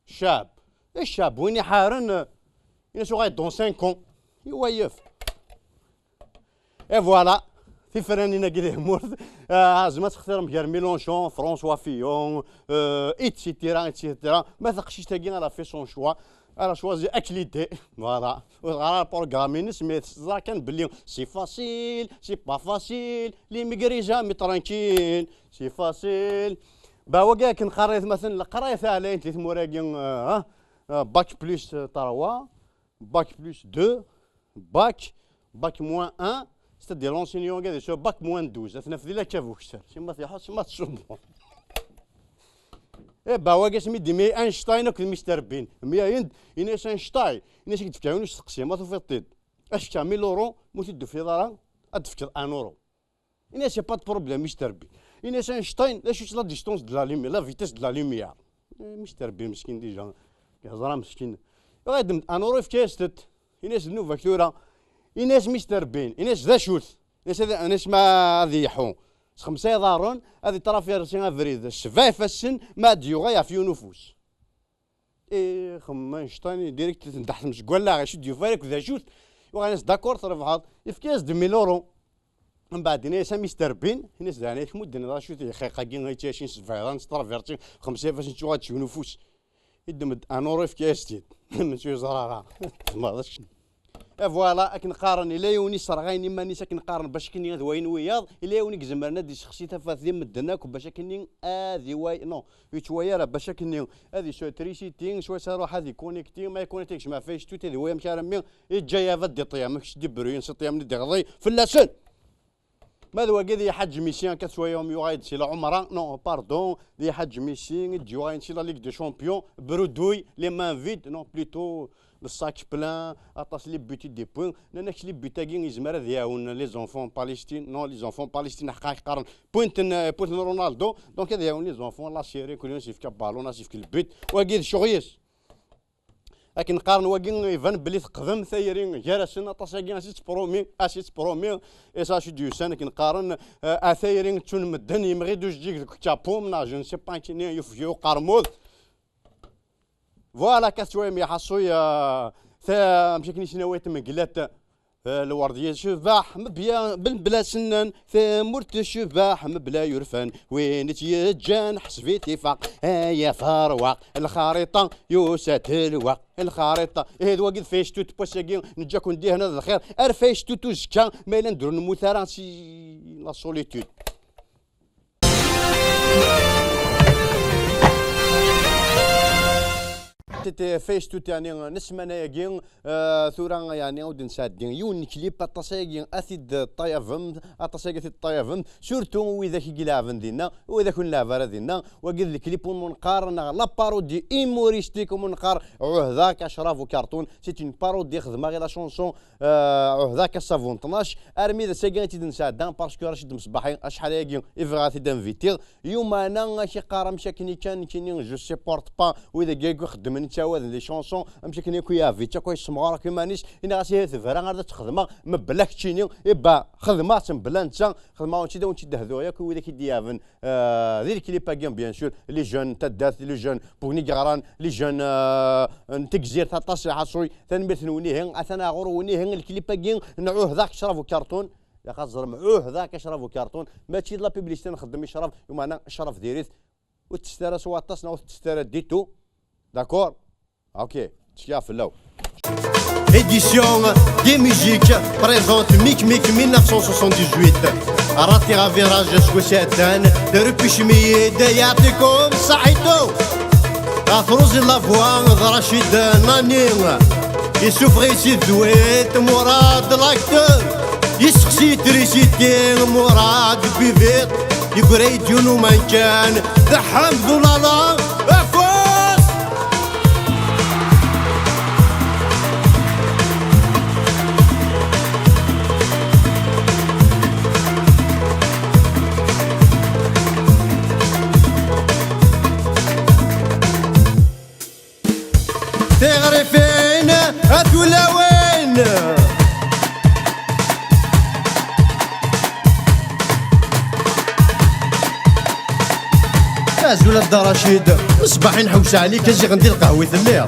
Speaker 2: شاب الشاب وين يحارن ينسو غاي دون 5 كون يويف اي فوالا في فرانينا كده مورد زعما تختار مكير ميلونشون فرونسوا فيون ايتسيتيرا ايتسيتيرا ما ثقشيش تاكي على في سون شوا على شوازي اكليتي فوالا على البروغرامين سميت كان بلي سي فاسيل سي با فاسيل لي ميغري جامي ترانكيل سي فاسيل باوا كاع كنقريت مثلا القرايه على انت موراكي باك بلس 3 باك بلس 2 باك موان 1 c'est-à-dire l'enseignant قاعد يسوي باك موان 12 اثنا في لا كافو كثر سيما تيحط ما تصوم ايه باوا كاع سميتي مي اينشتاين وك المستر بين مي يند يناس اينشتاين يناس كتفكاونيش تقسيم ما توفيطيد اش كا 1000 اورو مو تدو في دارا ادفكر 1 اورو يناس با دو بروبليم مستر بين يناس اينشتاين لا شوت لا ديستونس دو لا لومي لا فيتاس دو لا لوميير مستر بين مسكين ديجا كهضره مسكين غادم 1 اورو في كاستت يناس نو فاكتورا يناس مستر بين يناس ذا شوت يناس ما هذه يحون 5 دارون هذه ترى في رسينا فريد الشفايف السن ما ديوغا في نفوس اي خما شطاني ديريكت تحت مش قول غير شد يفارق ذا شوت وغناس داكور ترفعات يفكاس 2000 اورو من بعد ناس مستر بين ناس داني مدن ذا شوت يخيقا كين غيتاشين سفايران ترافيرتي 5 فاش نشوفها تشوف نفوس يدمد 1 اورو في كاستيد ماشي زراره ما فوالا كنقارن الى يوني صرغايني ماني ساكن نقارن باش كني ذوين وياض الى يوني كزمرنا دي شخصيتها فاثي مدناك باش كني هذه واي نو شويه راه باش كني هذه شو تريسيتين شويه صاروح هذه كونيكتي ما يكونيكتيش ما فيش توت هذه ويا مشارمي جايه فدي طيا ماكش دي بروين سطيا من دغضي في اللسان ماذا وقذي حج ميسيان كسويا يوم يغايد سي العمره نو باردون دي حج ميسيان جواين سي لا ليغ دو شامبيون برودوي لي مان فيد نو بليتو الساك بلان اطاس لي بوتي دي بوين ناكش لي بوتاكين يزمر هذا يعاون لي زونفون باليستين نو لي زونفون باليستين حقا يقارن بوينت رونالدو دونك هذا يعاون لي زونفون لا سيري كل يوم سيفك بالون سيفك البيت وكيد شغيس لكن نقارن واكين يفان بلي تقدم ثايرين جالسين اطاساكين اسيت برومي اساشي ديوسان كنقارن اثايرين تون مدن يمغي دوج جيك تشابوم نا جو نسي با كيني يفيو قرمود فوالا كاسوي مي حصويا ثا مشاكني سنوات مقلات الوردية شباح مبيا بلا سنان ثمرت شباح مبلا يرفان وين تيجان حسبي اتفاق يا فروق الخريطة يوسات الوق الخريطة هذا وقت فاش توت بوساكي نجاكم ندي هنا الخير ارفاش توتو زكا ما نديرو نموثرا سي لا سوليتود فاش توت يعني نسمع انا ياكين ثورا يعني ودن سادين يون كليب اطاساكي اثيد طايفم اطاساكي الطايفم سورتو واذا كي لافن دينا واذا كون لافر دينا وقال الكليب ونقارن لا بارودي ايموريستيك ونقار عهذاك اشراف وكرتون سيت اون بارودي خدمه غير لا شونسون عهذاك سافون 12 ارمي ذا ساكي نساعدان باسكو رشيد مصباحي اشحال ياكين افغاثي دانفيتير يوم انا شي قارم شاكني كان كيني جو سيبورت با واذا كاكو خدمني شواذ لي شونسون امشي كني كويا فيتا كوي سمغار كيمانيش انا غاسي تفرا غير تخدم مبلا كتشيني يبا خدمه بلا انت خدمه ونتي ونتي دهدو ياك ويدا كيديافن ذيك اللي باكين بيان سور لي جون تدات لي جون بوغني غران لي جون تكزير تاطاس حصوي تنبت نونيه اثنا غور ونيه الكليب باكين نعوه ذاك شرفوا كرتون يا خاص معوه ذاك شرفوا كرتون ماشي لا بيبليستي نخدم يشرف يوم انا شرف ديريت وتسترى سواطاسنا وتسترى ديتو داكور اوكي تشياف اللو
Speaker 1: Édition des musiques présente Mic 1978 راتي غافيراج سوسيتان دربي شمية يعطيكم صحيتو غافروز لافوان رشيد ناني يسوف غيسي دويت مراد لاكتور يسقسي تريسيتي مراد بيفيت يقري ديونو من كان الحمد لله افوز تغرفين هاتولا وين زول الدراشيد صباح نحوس عليك اجي غندير قهوة الليل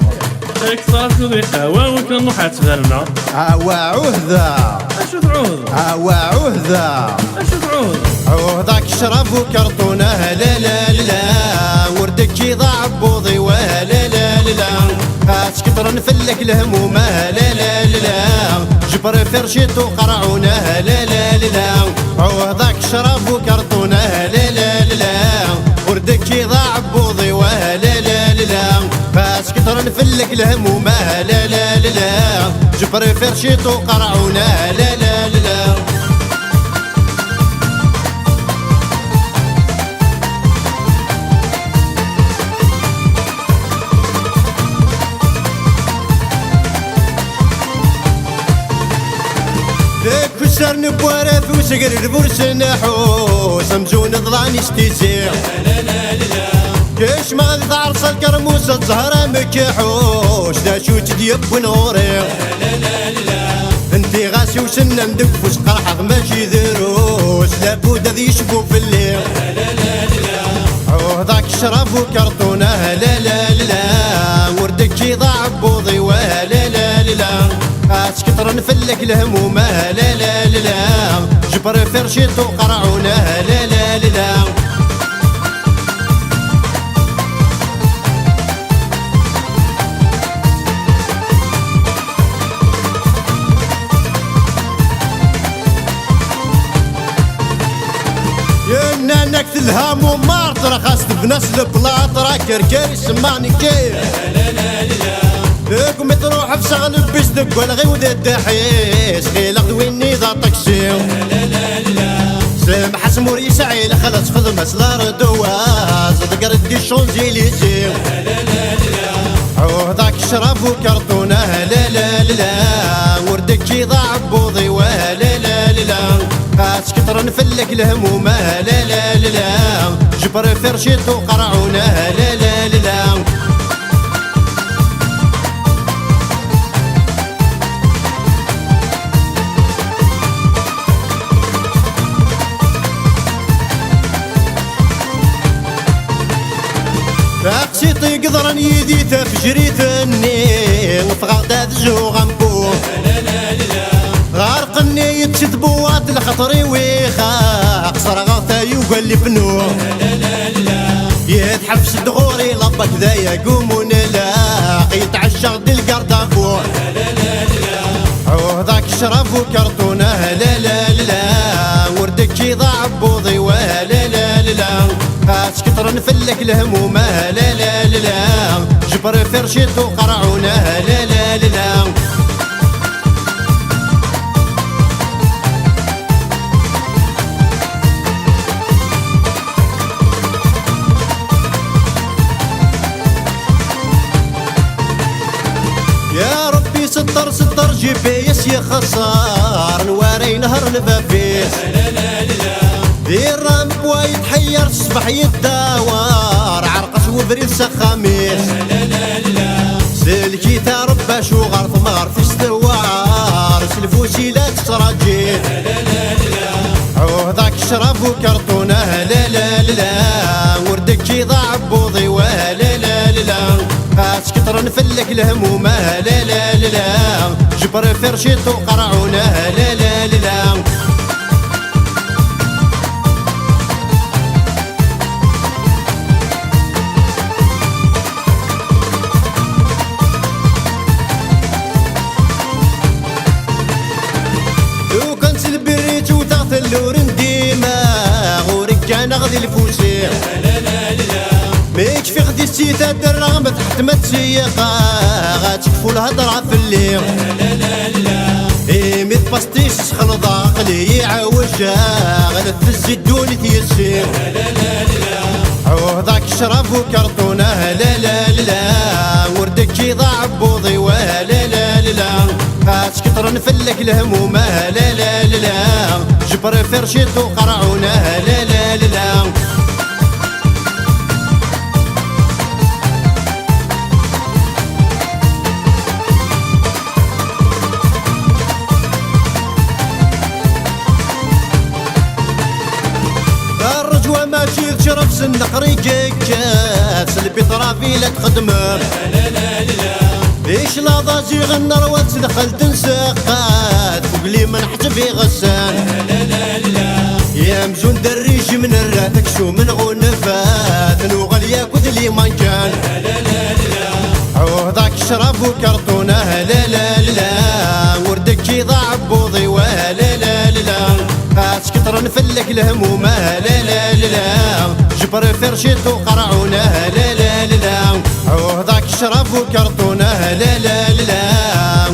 Speaker 11: داك صافي ذي قهوة وكنروح عتفرنا
Speaker 1: عوهذا
Speaker 11: اشو تعوض
Speaker 1: عوهذا
Speaker 11: اشو تعوض
Speaker 1: عوهذاك شرب وكرتونة لا لا لا وردك يضاع بوضي ولا لا لا اسكتر نفلك الهموم لا لا لا جبر فرشيت وقرعونه لا لا لا عوهذاك شرب وكرتونة لا لا لا وردك يضاع بوضي ولا لا لا اسكتر نفلك الهموم لا لا لا جبر فرشيت وقرعونه لا لا لا كسر نبوارث وسقر البورس نحوس مزون ظلاني ستيزير لا لا لا كيش ما تعرس الكرموس الزهرة مكحوش دا شو تديب ونوري لا لا لا انتي غاسي وسنة ندفوس قرحة ماشي ذروس لابد ذي يشبو في الليل لا لا لا عوهذاك شرب وكرتونة لا لا لا وردك يضاع بوضي ولا لا لا اسكتر نفلك الهموم لا لا لا جبر فرشيت وقرعونه لا لا لا يمنا نكت الهام ومارت رخصت بناس البلاط راه كركر يسمعني كيف لا لا لا لكم تروح في شغل بيسدك ولا غير وذا الدحيس غير ويني ذا طكسي لا لا لا سمح سمور يسعيل خلص خدمة سلار دواز ذكر الدي شونزيليزي لا لا لا عوهذاك شرب وكرتونة لا لا لا وردك يضاع بوضي ولا لا لا اسكتر نفلك الهموم لا لا لا جبر فرشيت وقرعونه لا لا لا تاقسيطي قدران يدي تفجري ثني في غداد زوغنبو لا لا لا غارقني يتشد بوات الخطري ويخا قصر غاثا يقول لي بنو لا لا لا يتحبس دغوري لبك ذا يقومون لا يتعشق دي القردافو لا لا لا عوهذاك شرب وكرتونه لا لا لا وردك يضاع بوضي ولا لا لا اسكتر نفلك الهموم لا لا لا جبر فرشيت وقرعونه لا لا لا يا ربي ستر ستر جي بيس يا خسار نواري نهر البابيس لا لا لا ذي الرمب ويتحير تصبح يداور عرقش وبريد سخاميس لا لا لا وكرتونه لا لا لا وردك يضاع بوضي ولا لا لا كتر نفلك الهموم لا لا لا جبر فرشيط وقرعونه لا لا لا اللورن ديما غورك كان غادي الفوسي لا لا لا ميك في غدي السيتا الرغم تحت ما تسيقا غاتكفو الهضرة في الليل لا لا لا اي ميت باستيش خلط عقلي يعوجها غلت الزيدون تيسير لا لا لا عوضك شرب وكرتونه لا لا لا وردك يضاع بوضي ولا لا لا كتر نفلك الهموم لا لا لا جبر فرشيط وقرعونه لا لا لا الرجوة ماشي تشرف سنقري كاس البطرافي لا تخدمه لا لا لا ليش لا ضاجي النروات دخل تنسقات فوق لي من حجبي غسان لا لا لا يا مزون دريج من الراتك شو من غنفات نوغل كود لي مانكان لا لا لا عوضك شرب وكرتونه لا لا لا وردك يضاع بوضي ولا لا لا كتر نفلك الهموم لا لا لا جبر فرشيط وقرعونه لا لا لا عوضك شرب وكرتونه لا لا لا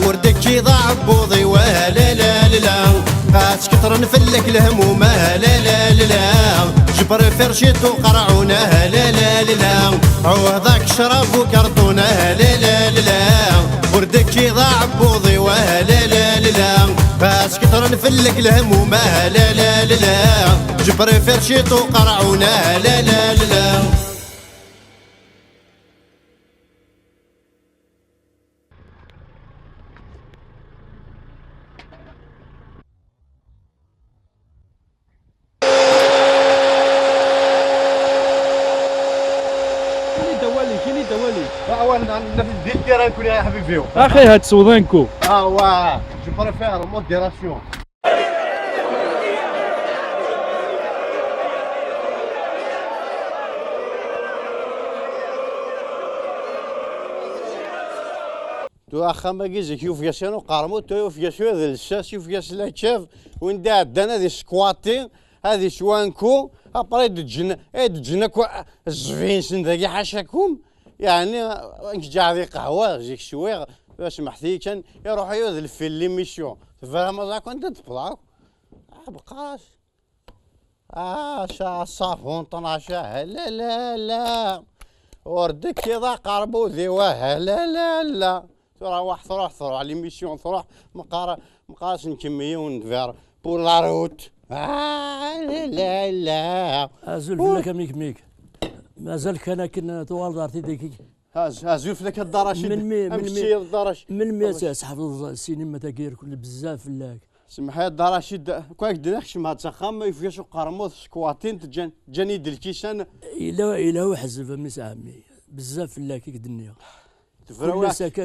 Speaker 1: وردك يضاع بوضي ولا لا لا كتر نفلك الهموم لا لا لا جبر فرشيط وقرعونه لا لا لا عوضك شرب وكرتونه لا لا لا وردك يضاع بوضي ولا لا لا كتر نفلك الهموم لا لا لا جبر فرشيط وقرعونه لا لا لا
Speaker 2: دير كيرانكو يا حبيبي
Speaker 11: اخي هاد سودانكو
Speaker 2: واه جو بريفير موديراسيون تو اخا ما كيزك يوف ياسينو قارمو تو يوف ياسيو هذا الساس يوف ياس لا تشاف وين دا عندنا هذه سكواتي هذه شوانكو ابري دجنا الزفين سن ذاك حاشاكم يعني انك جا قهوه جيك شويه باش محثي كان يروح يوذل في ليميسيون فاهم زاك انت تطلع بقاش شا صافون طناشا لا لا لا وردك كذا قربو ذيواه لا لا لا تروح تروح على ليميسيون تروح مقاس نكميه وندفير بور لا روت لا لا لا
Speaker 12: ازول فينا كميك ميك مازال كان طوال دارتي ديك
Speaker 2: هازول فيك الدرش
Speaker 12: من ميساس حفظ السينما تاكير كل بزاف فلاك
Speaker 2: سمح لي الدراشيد كواك دناكش ما تسخم ما يفيش قرموث سكواتين جاني دلكيسان
Speaker 12: الا هو حزب مس عمي بزاف فلاك كيك الدنيا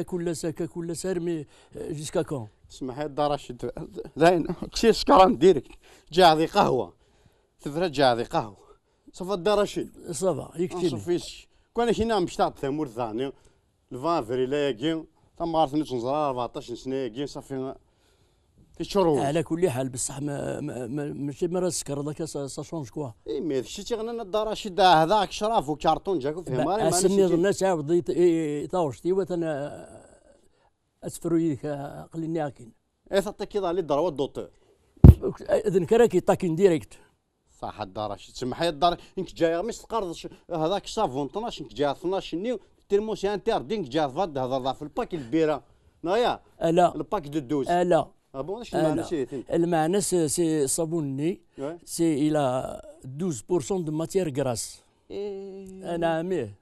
Speaker 12: كل سكا كل سرمي جيسكا كون
Speaker 2: سمح لي الدراشيد زين كشي سكران ديريكت جا ذي قهوه تفرج جا ذي قهوه صفا الدراشيد
Speaker 12: صفا يكتب
Speaker 2: صفيش كون هنا مشتاق ثمور ثاني الفافري لا يجي تمارس نتنزرا 14 سنه يجي صافي كيشرو
Speaker 12: على كل حال بصح ماشي مرة سكر ذاك سا شونج كوا
Speaker 2: اي مي داكشي تيغنى الدراشيد هذاك شراف وكارطون جاكو فيه ماري
Speaker 12: اسني الناس عاود يطاوشتي وثنا اسفرو يديك قلني اكين
Speaker 2: اي ثطي كي ضالي الدروه دوطور
Speaker 12: اذن كراكي طاكين ديريكت
Speaker 2: صح الدراشيد سمح لي الدار انك جاي مش تقرض هذاك صافون 12 انك جاي 12 نيو تيرموس انتر دينك جاي فاد هذا في الباك البيره نايا
Speaker 12: لا
Speaker 2: الباك دو دوز
Speaker 12: لا
Speaker 2: بون اش المعنى سي
Speaker 12: المعنى سي صابوني سي الى 12% دو ماتيير غراس انا عاميه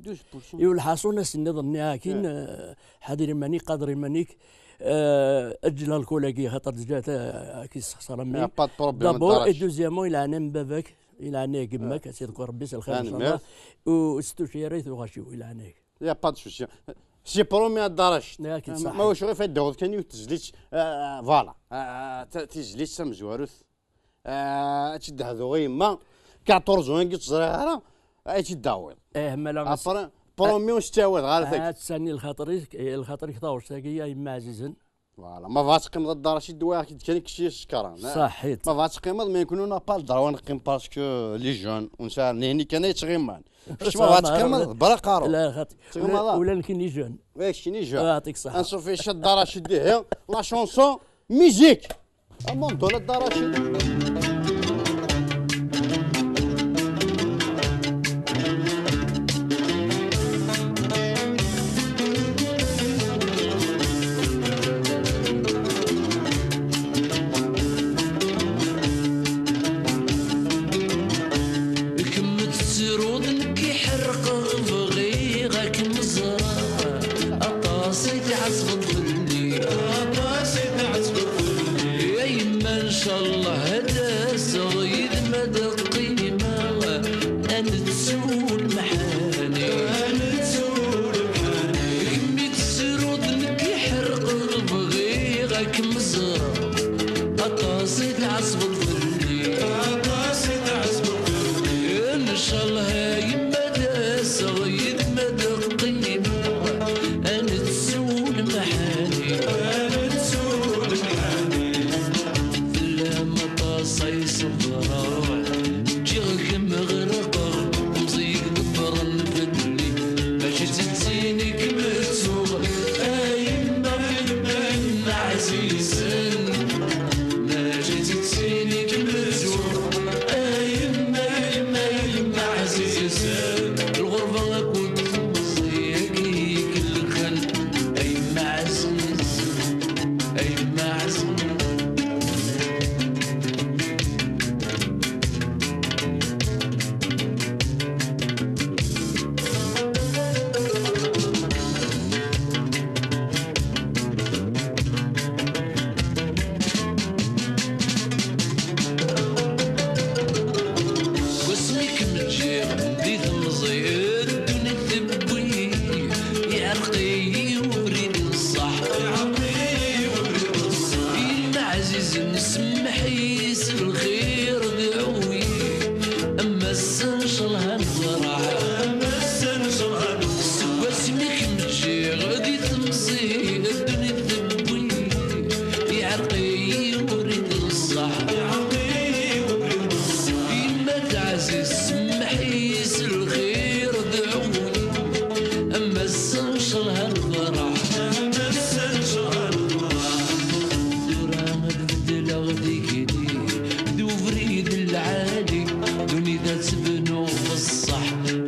Speaker 2: 12%
Speaker 12: يلحصوا ناس النظام هاكين حاضر مانيك قادر مانيك اجل الكولاكي خاطر جات كيستخسر مني
Speaker 2: با بروبليم
Speaker 12: دابور اي دوزيامون الى عنا من باباك الى عنا كماك سيدك ربي الخير ان شاء الله واستشيريت وغاشيو الى عناك
Speaker 2: يا با دو سوسي سي برومي الدرج
Speaker 12: اكيد صح
Speaker 2: ما واش غير فايت داود كان يتزليت فوالا تزليت سام زوارث تشد هذو غي ما 14 وين قلت صغيره اي تداوض
Speaker 12: مالا
Speaker 2: ابرا برومي وستاوض غير
Speaker 12: تساني الخاطري كطاوش تاكيا يما عزيزا
Speaker 2: فوالا ما فاتش قيم الدار شي دواء كان كشي سكران
Speaker 12: صحيت
Speaker 2: ما فاتش قيم ما يكونوا با الدار ونقيم باسكو لي جون ونسال نهني كان يتغيمان باش ما فاتش قيم برا قارو
Speaker 12: لا خاطر ولا كاين جون
Speaker 2: واش كاين جون
Speaker 12: يعطيك الصحه
Speaker 2: نشوف في الدار شديه لا شونسون ميوزيك امونتو لا الدار
Speaker 13: عزيز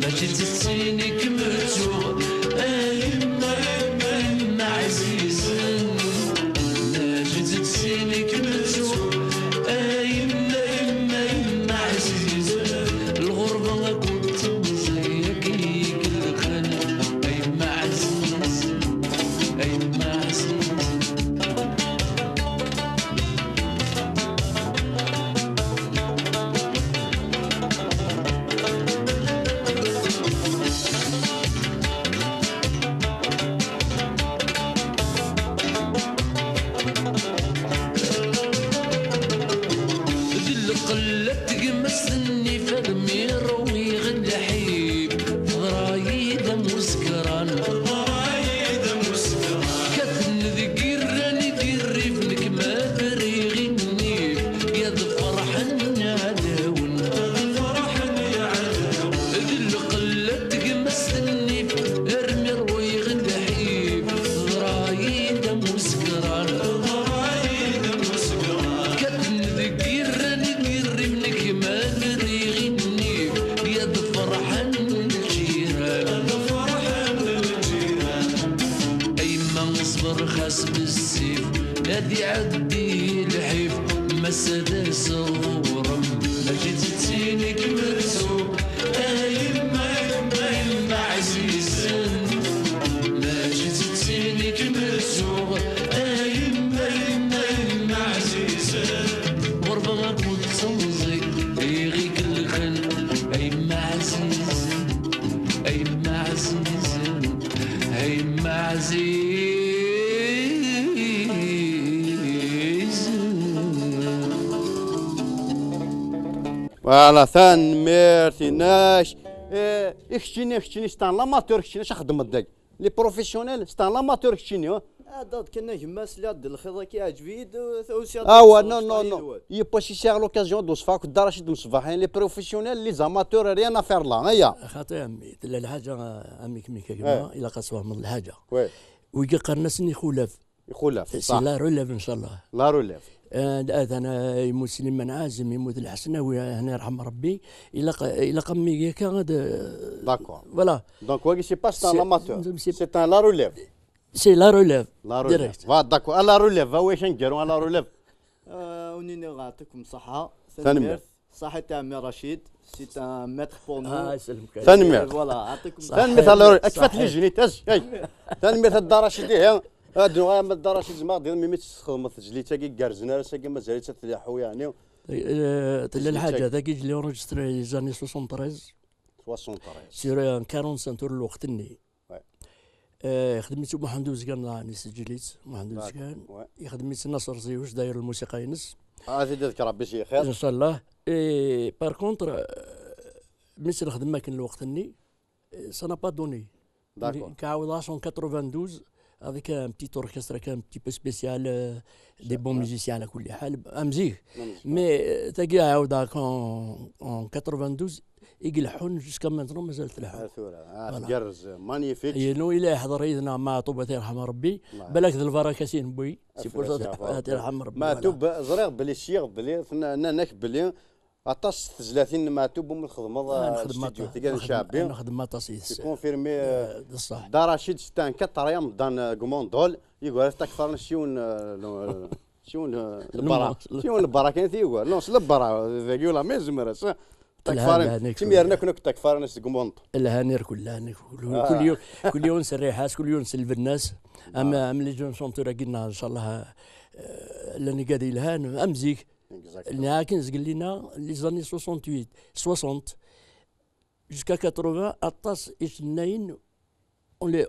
Speaker 13: ما جيت تسيني كملتو عزيز هيما عزيز
Speaker 2: فوالا ثان ميرتيناش اكشتيني ستان لاماتور اكشتيني اش خدم داك لي بروفيسيونيل ستان لاماتور اكشتيني
Speaker 14: هذا كنا جماس لا الخضر كيعجبي
Speaker 2: نو يي با سي سيغ لوكازيون دو صفاك الدار رشيد مصباحين لي بروفيسيونيل لي زاماتور ريان افير لا هيا
Speaker 12: خاطر عمي الحاجه عمي كيما كما الا قصوه من الحاجه
Speaker 2: وي
Speaker 12: ويجي قرنسني خلاف
Speaker 2: صح
Speaker 12: لا روليف ان شاء الله
Speaker 2: لا روليف
Speaker 12: انا يموت سليمان عازم يموت الحسناوي هنا يرحم ربي الا قمي كان
Speaker 2: داكور
Speaker 12: فوالا
Speaker 2: دونك واقي سي با ستان لاماتور سي ان لا روليف
Speaker 12: سي لا روليف
Speaker 2: ديريكت داكور لا روليف واش نديرو لا روليف
Speaker 14: ونيني يعطيكم صحة
Speaker 2: ثاني
Speaker 14: صحة تاع عمي رشيد سي ان ميتر بور نو
Speaker 12: يسلمك
Speaker 2: ثاني
Speaker 14: فوالا يعطيكم
Speaker 2: ثاني مثال كفات لي جنيت ثاني مثال الدار رشيدي هي هادو غير ما الدار رشيد زعما ديال ميميت تخدم تجليتها كي كارزنا راسها مازال تليحو يعني
Speaker 12: الحاجه ذاك يجي لي اونجستري لي زاني 73 سير 45 تور الوقت ني خدمت محمد وزكان راني سجليت محمد وزكان خدمت ناصر زيوش داير الموسيقى ينس
Speaker 2: هذه تذكر ربي شي خير
Speaker 12: ان شاء الله بار كونتر مثل الخدمه كان الوقت ني سا با دوني كعاود 192 avec un petit orchestre un petit peu spécial, des bons musiciens à كل حال musique. Mais تلقى عاود en 92 يقلحون jusqu'à maintenant مازال تلحون.
Speaker 2: تجرز مانيفيك.
Speaker 12: ينو إلا يحضر إذنا مع طوبة يرحم ربي بالك ذا البركاسين بوي. سي بور يرحم ربي.
Speaker 2: ما توب زريغ بلي الشيخ بلي ناك بلي عطاس 30 معتوب من الخدمه الاستوديو تلقى شابين
Speaker 12: نخدم تصيص
Speaker 2: كونفيرمي
Speaker 12: بصح
Speaker 2: دار رشيد ستان 4 ايام دان كوموندول يقول تكثر شيون البرا كاين يقول نص البرا ذاك ولا ما يزمر تكفار تميرنا كنا تكفار ناس كوموند
Speaker 12: الهانير كلها كل يوم سريحات كل يوم سلف الناس اما ملي جون شونتور قلنا ان شاء الله لاني قاعد الهان امزيك لكن قال لنا لي زاني 68 60 جوسكا 80 اطاس اثنين اون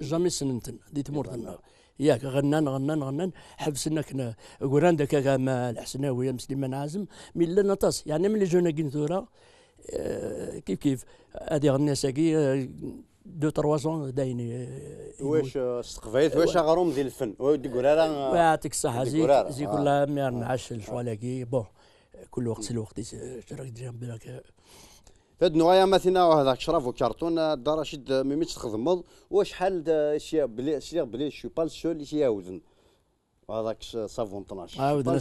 Speaker 12: جامي سننتن ديت مورتنا ياك غنان حبسنا كنا قران داك كما الحسناوي مسلمان عازم من لنا طاس يعني ملي جونا كين ثورة كيف هذه غنى ساكي 2-3 زون دايني
Speaker 2: واش استقبيت واش غروم ديال الفن ودي قراره
Speaker 12: يعطيك الصحه زي كلها ما نعش الشوالاكي بون كل وقت الوقت راك جنب بالك
Speaker 2: فهاد النوعيه مثلا هذاك شراف وكرتون الدار رشيد ميمي تخدمض وشحال شي بلي شو با سول شي ياودن هذاك صافون 12
Speaker 12: عاودنا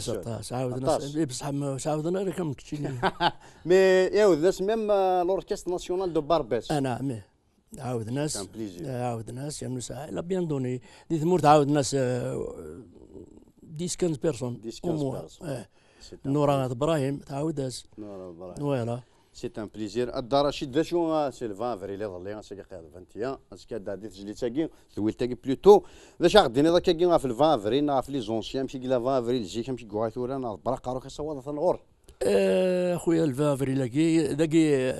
Speaker 12: بصح عاودنا راه كنمكتشيني
Speaker 2: مي ياودنا ميم لوركستر ناسيونال دو باربيس
Speaker 12: انا عاود ناس يعني ساعه لا بيان دوني دي ثمور تعاود ناس 10 15 بيرسون نورا ابراهيم تعاود
Speaker 2: نورا ابراهيم
Speaker 12: فوالا
Speaker 2: سي ان بليزير الدار رشيد ذا شو سي 20 افريل ظلي سي قال 21 اسكا دادي تجلي تاكي ذويل تاكي بلوتو ذا غديني ذاك كي في 20 افريل في لي زونسيان مشي كلا 20 افريل جي كنمشي كواي ثورا برا روحي صواد في الغور
Speaker 12: خويا 20 افريل داكي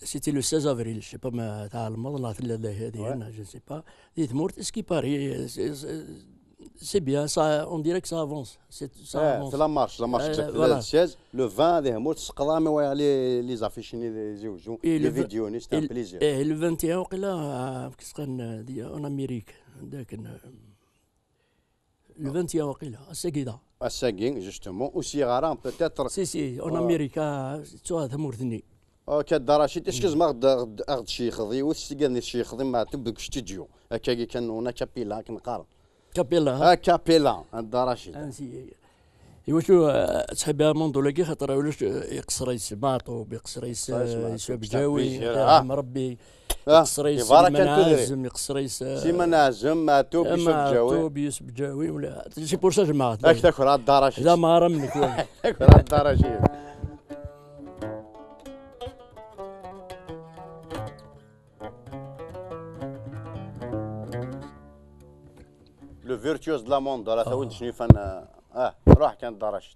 Speaker 12: سيتي لو 16 افريل سي با ما تاع الماضي لا هذه انا جو سي با دي تمورت اسكي باري سي بيان سا اون ديريكت سا افونس سي
Speaker 2: لا مارش 16 لو 20 ذي مورت سقضا ما ويا لي زافيشيني زوجو لي فيديو ني ستان بليزير
Speaker 12: لو 21 وقيلا كيسقن دي اون امريك داك لو 21 وقيلا الساكيدا
Speaker 2: الساكين جوستومون اوسي غاران بوتيتر
Speaker 12: سي اون امريكا تو هذا مورثني
Speaker 2: كدار رشيد اش كزما غد شيخضي وتسقني شيخضي ما تبك ستوديو هكا كان هنا كابيلا كنقارن كابيلا الدار رشيد
Speaker 12: واش تحب موندولاكي خاطر ولاش يقصر يسماطو بيقصر يسوب جاوي رحم ربي يقصر يسمنازم يقصر
Speaker 2: سيمنازم ماتو
Speaker 12: بيسوب جاوي ولا سي بور سا جماعه
Speaker 2: هاك تاكل الدار رشيد
Speaker 12: لا ما رمنك
Speaker 2: تاكل الدار رشيد لو فيرتوز دو لا موند ولا تاود شنو فن روح كان الدار رشيد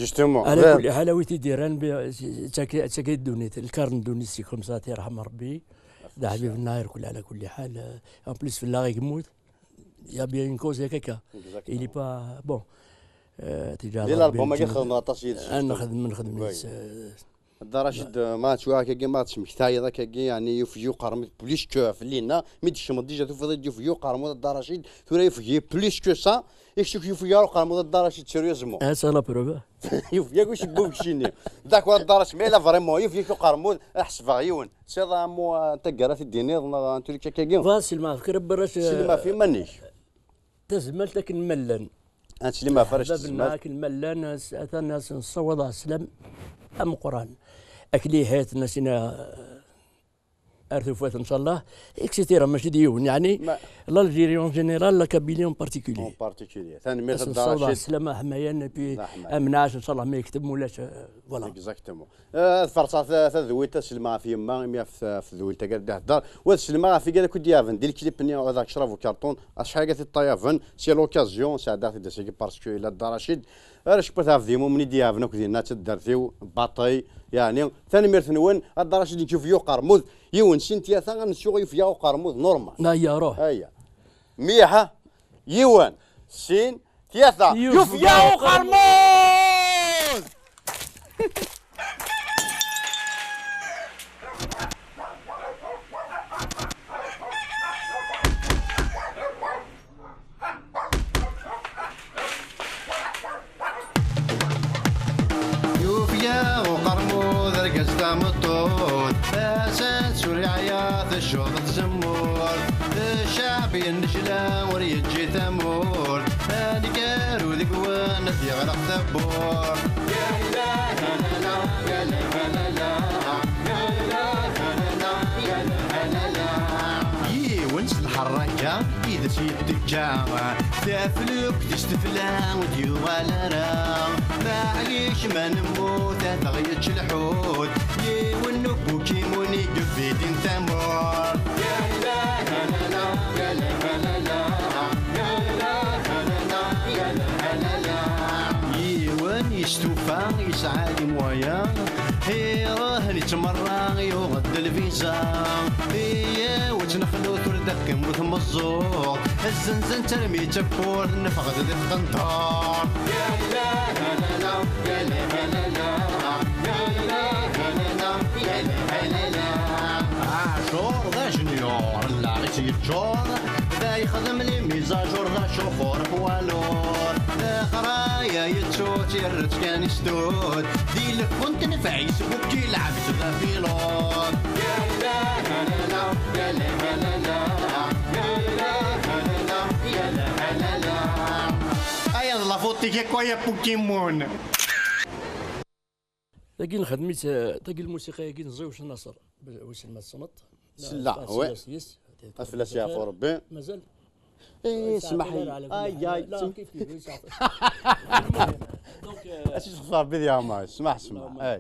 Speaker 2: جوستومون
Speaker 12: على كل حال ويتي ديران تاكي دونيت الكارن دونيسي كوم سا يرحم ربي دا حبيب النهار كل على كل حال ان بليس في اللاغ يموت يا بيان اون كوز كاكا الي با بون تيجا
Speaker 2: ديال الالبوم ما كنخدم طاسيد
Speaker 12: انا نخدم
Speaker 2: الدرجة ما تشوها كي ما تشمك تايضا كي يعني يفيو قرمت بليش كو في لينا ميدش مديجا تفضل يفيو قرمت الدرجة ثورا يفيو بليش كو سا يشوف يفيو قرمت الدرجة سيريوزمون
Speaker 12: لا بروفا
Speaker 2: يفيو واش بوكشيني داك ولا الدرجة مي لا فريمون يفيو قرمت احسب غيون سيدا مو تقرات الدينير انت اللي كاكي
Speaker 12: فاسل ما فكر براش
Speaker 2: سلما في مانيش
Speaker 12: تزملت لك الملان
Speaker 2: انت اللي ما فرش
Speaker 12: تزملت لك الملان اثنا نصوض اسلام ام قران اكلي حيات ناسينا ارثو فات ان شاء الله اكسيتيرا ماشي ديون يعني الجيري اون جينيرال لا كابيلي اون بارتيكولي
Speaker 2: اون بارتيكولي ثاني ميرت
Speaker 12: الدرجه السلامه حمايا بي امناش ان شاء الله ما يكتب ولاش فوالا
Speaker 2: اكزاكتومون فرصات ذويته سلمى في يما في ذويته قال دار والسلمى في قال كنت يافن دير الكليب ني هذاك شرف وكرتون اش حاجه الطيافن سي لوكازيون ساعات داسكي باسكو الى الدراشيد راش بغيت عرف ديما مني ديافنا كدينا تدرتيو باطي يعني ثاني ميرت نون الدراشيد نشوف يو قرمود يون سنتيا ثاني نشوف يو قرمود نورمال
Speaker 12: لا يا روح
Speaker 2: هيا ميحه يوان سين ثلاثة يفياو قرمود
Speaker 1: يفياو قرمود القصة مطود فاسد سوري عياط الشوط تزمور الشعب النجلة وريجي ثمور هاني كارو ذيك وانا يغرق ثبور يا إله لا لا يا لا لا لا يا إله لا لا يا لا لا يونس الحركة إذا سيد الجامع تفلوك تستفلا وديو على رام معليش ما نموت تغيتش الحوت يونك بوكيموني قفيدين ثمور يا إله لا لا يا لا لا لا يا إله لا لا يا لا لا يوان يستوفى يسعى مويا راه نتمرى يغد الفيزا هي وتنخلو تردك مثل الزور الزنزان ترمي تبور نفقد ذي القنطار يا إله لا لا يا لا لا لا يا إله لا لا يا لا لا عاشور ذا جنيور لا غيتي الجور ذا يخدم لي ميزاجور ذا شوفور بوالور ذا قرايا يتسوت يرت كان يستود دي لك كنت نفع يسبوك يلعب ذا فيلون يا إله لا لا يا لا لا لا يا إله لا لا يا لا لا لا أيا لا فوتي كويا بوكيمون
Speaker 12: تاكي الخدميت تاكي الموسيقى كي نزوج النصر واش ما تصنت
Speaker 2: لا وي افلاس يا ربي
Speaker 12: مازال
Speaker 2: ايه اسمح لي اي
Speaker 12: لا كيف
Speaker 2: اش تخسر بيدي يا ما اسمح اي